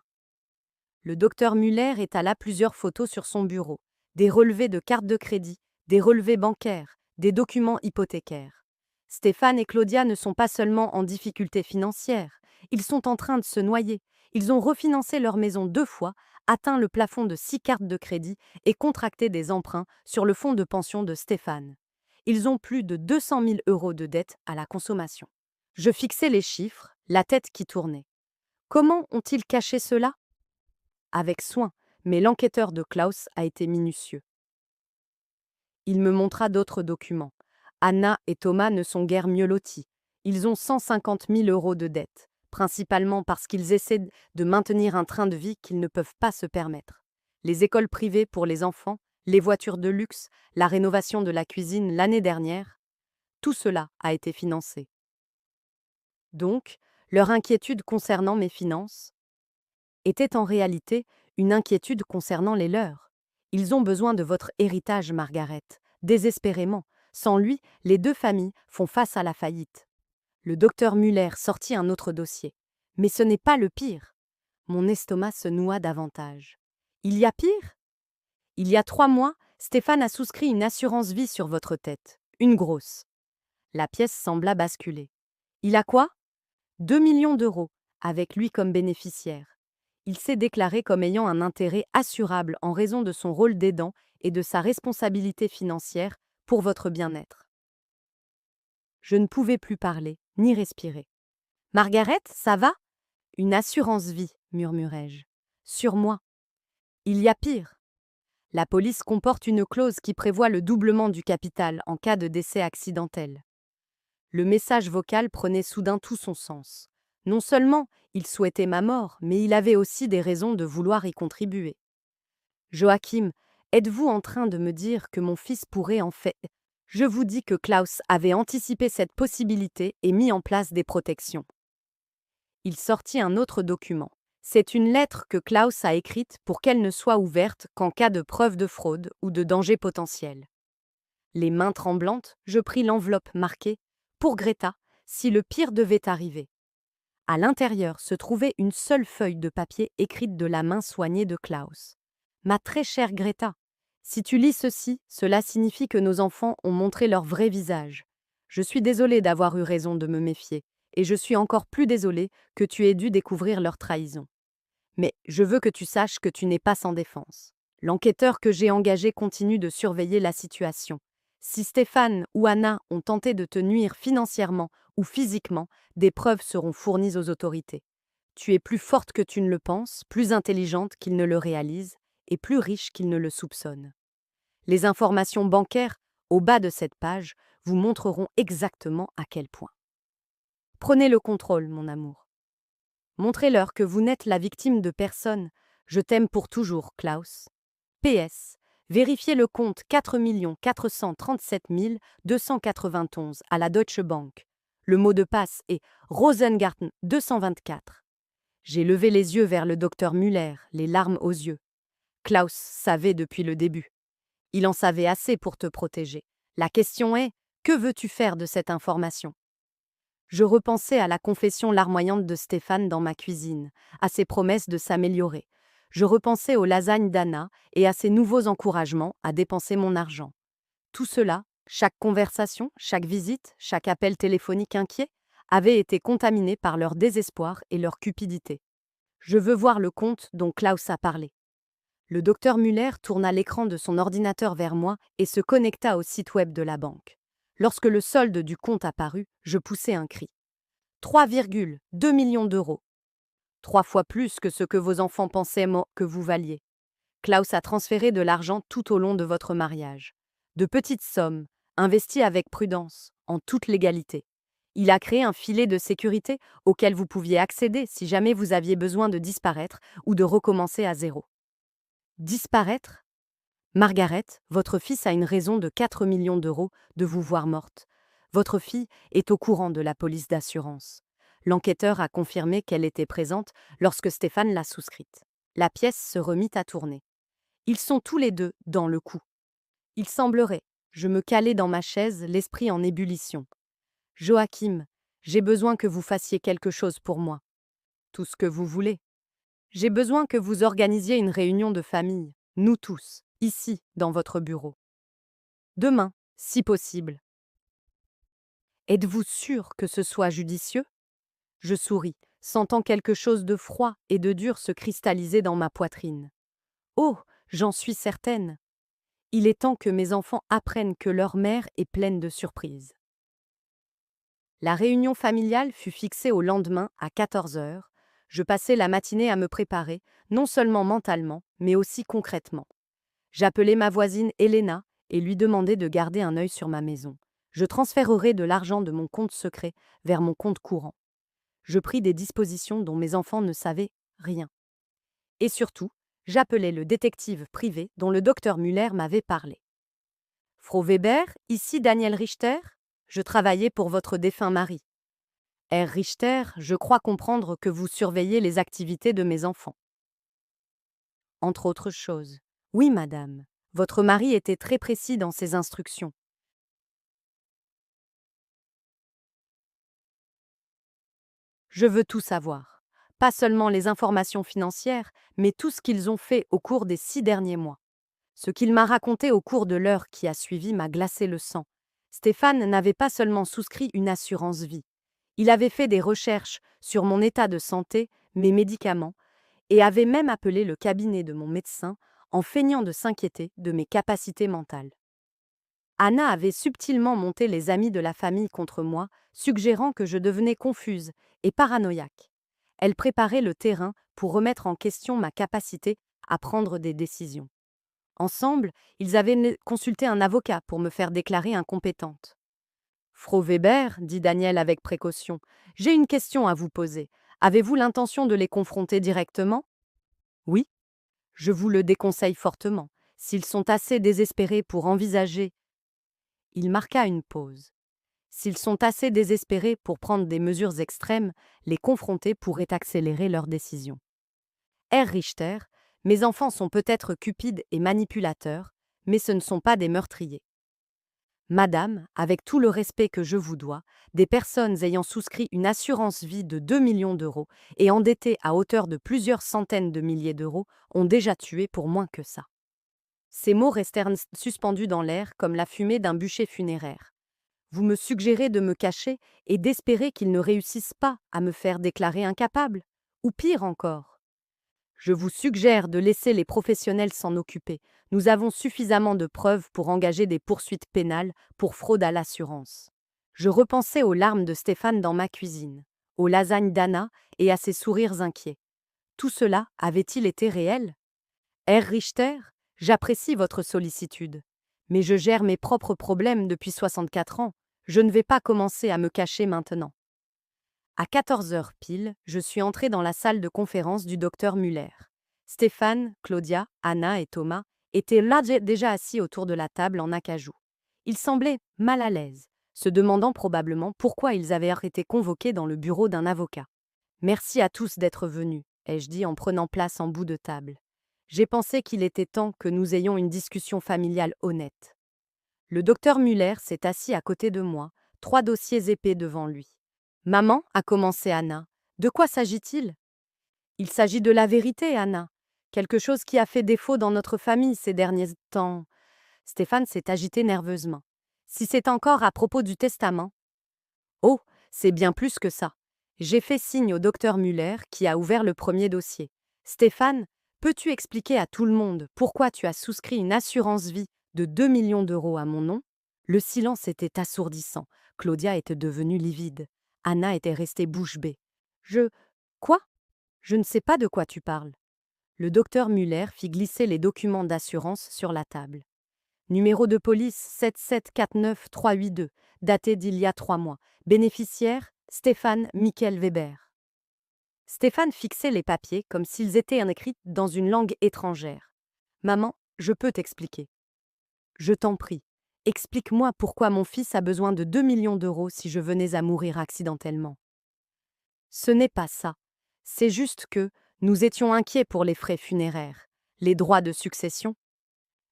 Speaker 1: Le docteur Muller étala plusieurs photos sur son bureau, des relevés de cartes de crédit, des relevés bancaires, des documents hypothécaires. Stéphane et Claudia ne sont pas seulement en difficulté financière, ils sont en train de se noyer. Ils ont refinancé leur maison 2 fois, atteint le plafond de 6 cartes de crédit et contracté des emprunts sur le fonds de pension de Stéphane. Ils ont plus de 200 000 € de dettes à la consommation. Je fixais les chiffres, la tête qui tournait. Comment ont-ils caché cela? Avec soin, mais l'enquêteur de Klaus a été minutieux. Il me montra d'autres documents. Anna et Thomas ne sont guère mieux lotis. Ils ont 150 000 € de dettes, principalement parce qu'ils essaient de maintenir un train de vie qu'ils ne peuvent pas se permettre. Les écoles privées pour les enfants, les voitures de luxe, la rénovation de la cuisine l'année dernière, tout cela a été financé. Donc, leur inquiétude concernant mes finances était en réalité une inquiétude concernant les leurs. Ils ont besoin de votre héritage, Margaret, désespérément. Sans lui, les 2 familles font face à la faillite. Le docteur Muller sortit un autre dossier. Mais ce n'est pas le pire. Mon estomac se noua davantage. Il y a pire? Il y a 3 mois, Stéphane a souscrit une assurance vie sur votre tête. Une grosse. La pièce sembla basculer. Il a quoi? 2 millions d'euros, avec lui comme bénéficiaire. Il s'est déclaré comme ayant un intérêt assurable en raison de son rôle d'aidant et de sa responsabilité financière pour votre bien-être. Je ne pouvais plus parler, ni respirer. Margaret, ça va? Une assurance vie, murmurai-je. Sur moi. Il y a pire. La police comporte une clause qui prévoit le doublement du capital en cas de décès accidentel. Le message vocal prenait soudain tout son sens. Non seulement il souhaitait ma mort, mais il avait aussi des raisons de vouloir y contribuer. Joachim, êtes-vous en train de me dire que mon fils pourrait en fait... Je vous dis que Klaus avait anticipé cette possibilité et mis en place des protections. Il sortit un autre document. C'est une lettre que Klaus a écrite pour qu'elle ne soit ouverte qu'en cas de preuve de fraude ou de danger potentiel. Les mains tremblantes, je pris l'enveloppe marquée « Pour Greta, si le pire devait arriver ». À l'intérieur se trouvait une seule feuille de papier écrite de la main soignée de Klaus. « Ma très chère Greta, si tu lis ceci, cela signifie que nos enfants ont montré leur vrai visage. Je suis désolée d'avoir eu raison de me méfier, et je suis encore plus désolée que tu aies dû découvrir leur trahison. Mais je veux que tu saches que tu n'es pas sans défense. L'enquêteur que j'ai engagé continue de surveiller la situation. Si Stéphane ou Anna ont tenté de te nuire financièrement ou physiquement, des preuves seront fournies aux autorités. Tu es plus forte que tu ne le penses, plus intelligente qu'ils ne le réalisent, et plus riche qu'ils ne le soupçonnent. Les informations bancaires, au bas de cette page, vous montreront exactement à quel point. Prenez le contrôle, mon amour. Montrez-leur que vous n'êtes la victime de personne. Je t'aime pour toujours, Klaus. PS. Vérifiez le compte 4 437 291 à la Deutsche Bank. Le mot de passe est Rosengarten 224. J'ai levé les yeux vers le docteur Muller, les larmes aux yeux. Klaus savait depuis le début. Il en savait assez pour te protéger. La question est, que veux-tu faire de cette information? Je repensais à la confession larmoyante de Stéphane dans ma cuisine, à ses promesses de s'améliorer. Je repensais aux lasagnes d'Anna et à ses nouveaux encouragements à dépenser mon argent. Tout cela, chaque conversation, chaque visite, chaque appel téléphonique inquiet, avait été contaminé par leur désespoir et leur cupidité. Je veux voir le compte dont Klaus a parlé. Le docteur Muller tourna l'écran de son ordinateur vers moi et se connecta au site web de la banque. Lorsque le solde du compte apparut, je poussai un cri. 3,2 millions d'euros. 3 fois plus que ce que vos enfants pensaient que vous valiez. Klaus a transféré de l'argent tout au long de votre mariage. De petites sommes, investies avec prudence, en toute légalité. Il a créé un filet de sécurité auquel vous pouviez accéder si jamais vous aviez besoin de disparaître ou de recommencer à zéro. Disparaître? Margaret, votre fils a une raison de 4 millions d'euros de vous voir morte. Votre fille est au courant de la police d'assurance. L'enquêteur a confirmé qu'elle était présente lorsque Stéphane l'a souscrite. La pièce se remit à tourner. Ils sont tous les deux dans le coup. Il semblerait. Je me calai dans ma chaise, l'esprit en ébullition. Joachim, j'ai besoin que vous fassiez quelque chose pour moi. Tout ce que vous voulez. J'ai besoin que vous organisiez une réunion de famille, nous tous, ici, dans votre bureau. Demain, si possible. Êtes-vous sûr que ce soit judicieux? Je souris, sentant quelque chose de froid et de dur se cristalliser dans ma poitrine. Oh, j'en suis certaine. Il est temps que mes enfants apprennent que leur mère est pleine de surprises. La réunion familiale fut fixée au lendemain à 14 heures. Je passai la matinée à me préparer, non seulement mentalement, mais aussi concrètement. J'appelai ma voisine Elena et lui demandai de garder un œil sur ma maison. Je transférerai de l'argent de mon compte secret vers mon compte courant. Je pris des dispositions dont mes enfants ne savaient rien. Et surtout, j'appelai le détective privé dont le docteur Muller m'avait parlé. Frau Weber, ici Daniel Richter. Je travaillais pour votre défunt mari. Herr Richter, je crois comprendre que vous surveillez les activités de mes enfants. Entre autres choses. Oui, madame. Votre mari était très précis dans ses instructions. Je veux tout savoir. Pas seulement les informations financières, mais tout ce qu'ils ont fait au cours des 6 derniers mois. Ce qu'il m'a raconté au cours de l'heure qui a suivi m'a glacé le sang. Stéphane n'avait pas seulement souscrit une assurance vie. Il avait fait des recherches sur mon état de santé, mes médicaments, et avait même appelé le cabinet de mon médecin en feignant de s'inquiéter de mes capacités mentales. Anna avait subtilement monté les amis de la famille contre moi, suggérant que je devenais confuse et paranoïaque. Elle préparait le terrain pour remettre en question ma capacité à prendre des décisions. Ensemble, ils avaient consulté un avocat pour me faire déclarer incompétente. Frau Weber, dit Daniel avec précaution, j'ai une question à vous poser. Avez-vous l'intention de les confronter directement? Oui, je vous le déconseille fortement. S'ils sont assez désespérés pour envisager... Il marqua une pause. S'ils sont assez désespérés pour prendre des mesures extrêmes, les confronter pourrait accélérer leur décision. Herr Richter, mes enfants sont peut-être cupides et manipulateurs, mais ce ne sont pas des meurtriers. Madame, avec tout le respect que je vous dois, des personnes ayant souscrit une assurance vie de 2 millions d'euros et endettées à hauteur de plusieurs centaines de milliers d'euros ont déjà tué pour moins que ça. Ces mots restèrent suspendus dans l'air comme la fumée d'un bûcher funéraire. Vous me suggérez de me cacher et d'espérer qu'ils ne réussissent pas à me faire déclarer incapable? Ou pire encore? Je vous suggère de laisser les professionnels s'en occuper. Nous avons suffisamment de preuves pour engager des poursuites pénales pour fraude à l'assurance. Je repensais aux larmes de Stéphane dans ma cuisine, aux lasagnes d'Anna et à ses sourires inquiets. Tout cela avait-il été réel? Herr Richter, j'apprécie votre sollicitude, mais je gère mes propres problèmes depuis 64 ans. Je ne vais pas commencer à me cacher maintenant. À 14 heures pile, je suis entrée dans la salle de conférence du docteur Muller. Stéphane, Claudia, Anna et Thomas étaient là déjà assis autour de la table en acajou. Ils semblaient mal à l'aise, se demandant probablement pourquoi ils avaient été convoqués dans le bureau d'un avocat. « Merci à tous d'être venus », ai-je dit en prenant place en bout de table. J'ai pensé qu'il était temps que nous ayons une discussion familiale honnête. Le docteur Muller s'est assis à côté de moi, 3 dossiers épais devant lui. Maman, a commencé Anna. De quoi s'agit-il? Il s'agit de la vérité, Anna. Quelque chose qui a fait défaut dans notre famille ces derniers temps. Stéphane s'est agité nerveusement. Si c'est encore à propos du testament. Oh, c'est bien plus que ça. J'ai fait signe au docteur Muller qui a ouvert le premier dossier. Stéphane, Peux-tu expliquer à tout le monde pourquoi tu as souscrit une assurance vie de 2 millions d'euros à mon nom? Le silence était assourdissant. Claudia était devenue livide. Anna était restée bouche bée. Je... Quoi? Je ne sais pas de quoi tu parles. Le docteur Muller fit glisser les documents d'assurance sur la table. Numéro de police 7749382, daté d'il y a 3 mois. Bénéficiaire Stéphane Michael Weber. Stéphane fixait les papiers comme s'ils étaient écrits dans une langue étrangère. Maman, je peux t'expliquer. Je t'en prie, explique-moi pourquoi mon fils a besoin de 2 millions d'euros si je venais à mourir accidentellement. Ce n'est pas ça. C'est juste que nous étions inquiets pour les frais funéraires. Les droits de succession.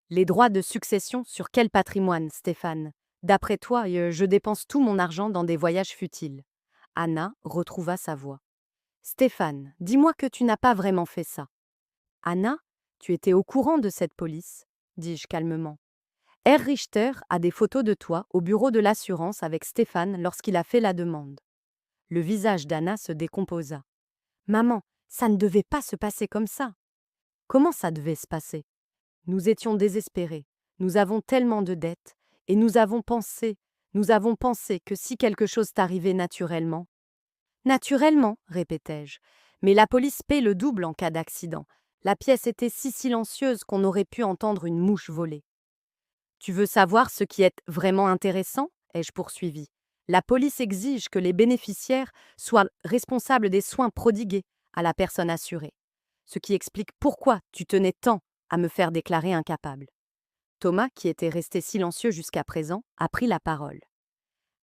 Speaker 1: Les droits de succession sur quel patrimoine, Stéphane? D'après toi, je dépense tout mon argent dans des voyages futiles. Anna retrouva sa voix. Stéphane, dis-moi que tu n'as pas vraiment fait ça. Anna, tu étais au courant de cette police, dis-je calmement. R. Richter a des photos de toi au bureau de l'assurance avec Stéphane lorsqu'il a fait la demande. Le visage d'Anna se décomposa. Maman, ça ne devait pas se passer comme ça. Comment ça devait se passer? Nous étions désespérés. Nous avons tellement de dettes et nous avons pensé que si quelque chose t'arrivait naturellement. Naturellement, répétai-je. Mais la police paie le double en cas d'accident. La pièce était si silencieuse qu'on aurait pu entendre une mouche voler. Tu veux savoir ce qui est vraiment intéressant? Ai-je poursuivi. La police exige que les bénéficiaires soient responsables des soins prodigués à la personne assurée. Ce qui explique pourquoi tu tenais tant à me faire déclarer incapable. Thomas, qui était resté silencieux jusqu'à présent, a pris la parole.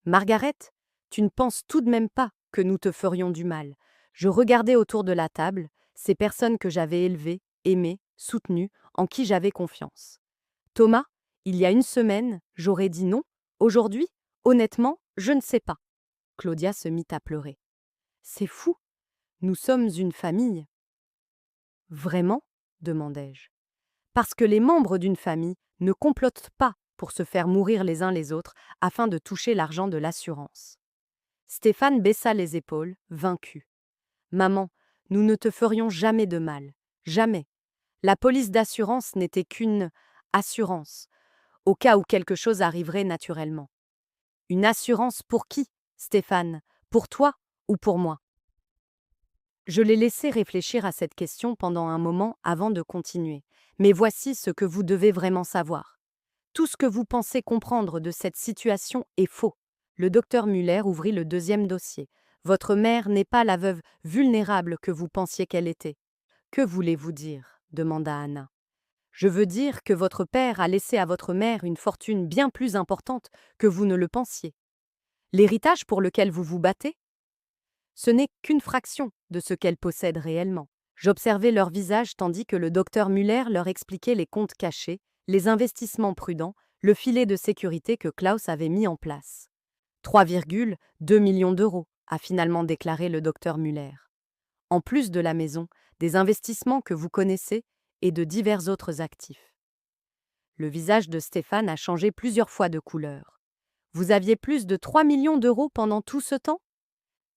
Speaker 1: Margaret, tu ne penses tout de même pas que nous te ferions du mal. Je regardais autour de la table ces personnes que j'avais élevées, aimées, soutenues, en qui j'avais confiance. Thomas, il y a une semaine, j'aurais dit non. Aujourd'hui, honnêtement, je ne sais pas. Claudia se mit à pleurer. C'est fou. Nous sommes une famille. Vraiment? Demandai-je. Parce que les membres d'une famille ne complotent pas pour se faire mourir les uns les autres afin de toucher l'argent de l'assurance. Stéphane baissa les épaules, vaincu. Maman, nous ne te ferions jamais de mal. Jamais. La police d'assurance n'était qu'une assurance, au cas où quelque chose arriverait naturellement. Une assurance pour qui, Stéphane? Pour toi ou pour moi? Je l'ai laissé réfléchir à cette question pendant un moment avant de continuer. Mais voici ce que vous devez vraiment savoir. Tout ce que vous pensez comprendre de cette situation est faux. Le docteur Muller ouvrit le deuxième dossier. Votre mère n'est pas la veuve vulnérable que vous pensiez qu'elle était. Que voulez-vous dire? Demanda Anna. Je veux dire que votre père a laissé à votre mère une fortune bien plus importante que vous ne le pensiez. L'héritage pour lequel vous vous battez? Ce n'est qu'une fraction de ce qu'elle possède réellement. J'observais leur visage tandis que le docteur Muller leur expliquait les comptes cachés, les investissements prudents, le filet de sécurité que Klaus avait mis en place. 3,2 millions d'euros, a finalement déclaré le docteur Muller. En plus de la maison, des investissements que vous connaissez et de divers autres actifs. Le visage de Stéphane a changé plusieurs fois de couleur. Vous aviez plus de 3 millions d'euros pendant tout ce temps?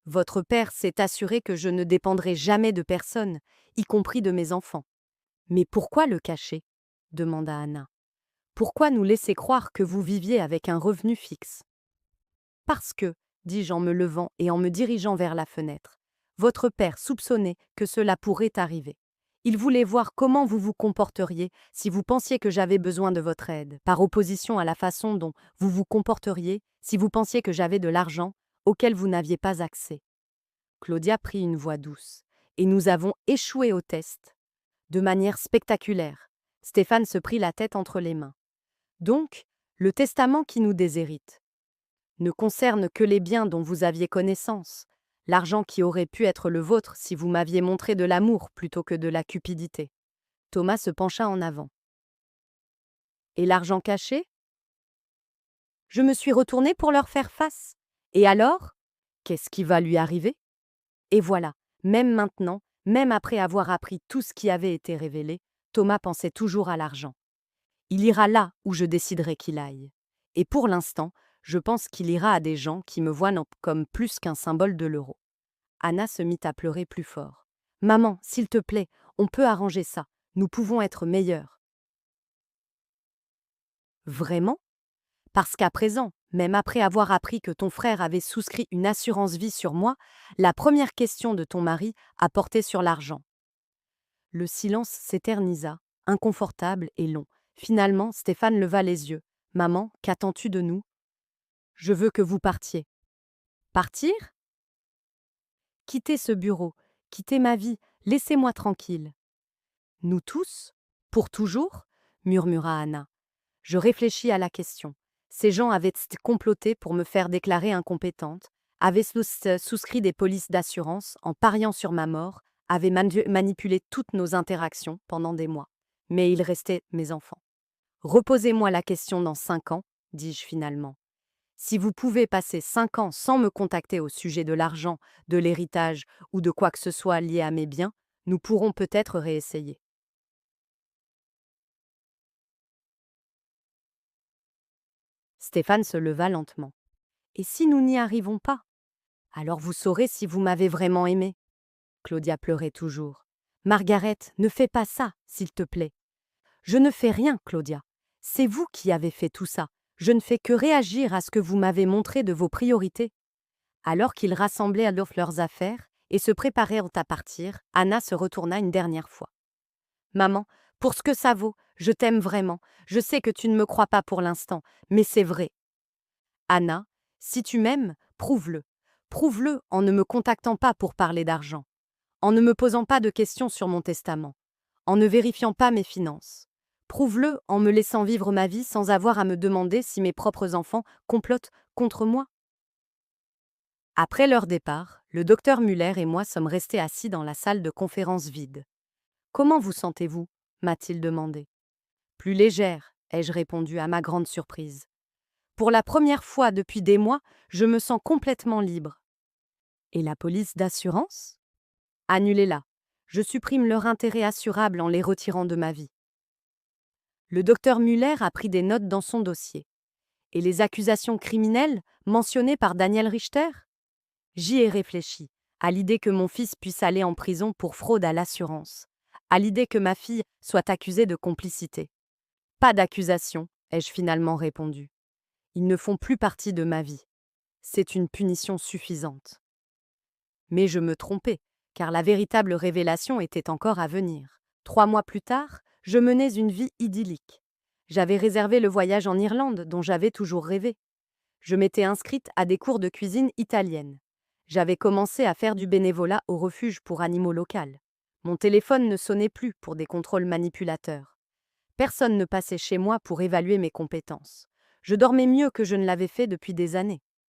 Speaker 1: Votre père s'est assuré que je ne dépendrai jamais de personne, y compris de mes enfants. Mais pourquoi le cacher? Demanda Anna. Pourquoi nous laisser croire que vous viviez avec un revenu fixe? Parce que, dis-je en me levant et en me dirigeant vers la fenêtre, votre père soupçonnait que cela pourrait arriver. Il voulait voir comment vous vous comporteriez si vous pensiez que j'avais besoin de votre aide, par opposition à la façon dont vous vous comporteriez si vous pensiez que j'avais de l'argent auquel vous n'aviez pas accès. Claudia prit une voix douce. Et nous avons échoué au test. De manière spectaculaire. Stéphane se prit la tête entre les mains. Donc, le testament qui nous déshérite ne concerne que les biens dont vous aviez connaissance, l'argent qui aurait pu être le vôtre si vous m'aviez montré de l'amour plutôt que de la cupidité. Thomas se pencha en avant. Et l'argent caché? Je me suis retournée pour leur faire face. Et alors? Qu'est-ce qui va lui arriver? Et voilà, même maintenant, même après avoir appris tout ce qui avait été révélé, Thomas pensait toujours à l'argent. Il ira là où je déciderai qu'il aille. Et pour l'instant, je pense qu'il ira à des gens qui me voient comme plus qu'un symbole de l'euro. Anna se mit à pleurer plus fort. Maman, s'il te plaît, on peut arranger ça. Nous pouvons être meilleurs. Vraiment? Parce qu'à présent, même après avoir appris que ton frère avait souscrit une assurance vie sur moi, la première question de ton mari a porté sur l'argent. Le silence s'éternisa, inconfortable et long. Finalement, Stéphane leva les yeux. Maman, qu'attends-tu de nous? Je veux que vous partiez. Partir? Quittez ce bureau, quittez ma vie, laissez-moi tranquille. Nous tous? Pour toujours? Murmura Anna. Je réfléchis à la question. Ces gens avaient comploté pour me faire déclarer incompétente, avaient souscrit des polices d'assurance en pariant sur ma mort, avaient manipulé toutes nos interactions pendant des mois. Mais ils restaient mes enfants. Reposez-moi la question dans 5 ans, dis-je finalement. Si vous pouvez passer 5 ans sans me contacter au sujet de l'argent, de l'héritage ou de quoi que ce soit lié à mes biens, nous pourrons peut-être réessayer. Stéphane se leva lentement. Et si nous n'y arrivons pas? Alors vous saurez si vous m'avez vraiment aimé. Claudia pleurait toujours. Margaret, ne fais pas ça, s'il te plaît. Je ne fais rien, Claudia. C'est vous qui avez fait tout ça. Je ne fais que réagir à ce que vous m'avez montré de vos priorités. Alors qu'ils rassemblaient leurs affaires et se préparèrent à partir, Anna se retourna une dernière fois. Maman, pour ce que ça vaut, je t'aime vraiment. Je sais que tu ne me crois pas pour l'instant, mais c'est vrai. Anna, si tu m'aimes, prouve-le. Prouve-le en ne me contactant pas pour parler d'argent, en ne me posant pas de questions sur mon testament, en ne vérifiant pas mes finances. Prouve-le en me laissant vivre ma vie sans avoir à me demander si mes propres enfants complotent contre moi. Après leur départ, le docteur Muller et moi sommes restés assis dans la salle de conférence vide. Comment vous sentez-vous? M'a-t-il demandé. Plus légère, ai-je répondu à ma grande surprise. Pour la première fois depuis des mois, je me sens complètement libre. Et la police d'assurance? Annulez-la. Je supprime leur intérêt assurable en les retirant de ma vie. Le docteur Muller a pris des notes dans son dossier. Et les accusations criminelles mentionnées par Daniel Richter? J'y ai réfléchi, à l'idée que mon fils puisse aller en prison pour fraude à l'assurance, à l'idée que ma fille soit accusée de complicité. Pas d'accusation, ai-je finalement répondu. Ils ne font plus partie de ma vie. C'est une punition suffisante. Mais je me trompais, car la véritable révélation était encore à venir. 3 mois plus tard, je menais une vie idyllique. J'avais réservé le voyage en Irlande dont j'avais toujours rêvé. Je m'étais inscrite à des cours de cuisine italienne. J'avais commencé à faire du bénévolat au refuge pour animaux local. Mon téléphone ne sonnait plus pour des contrôles manipulateurs. Personne ne passait chez moi pour évaluer mes compétences. Je dormais mieux que je ne l'avais fait depuis des années.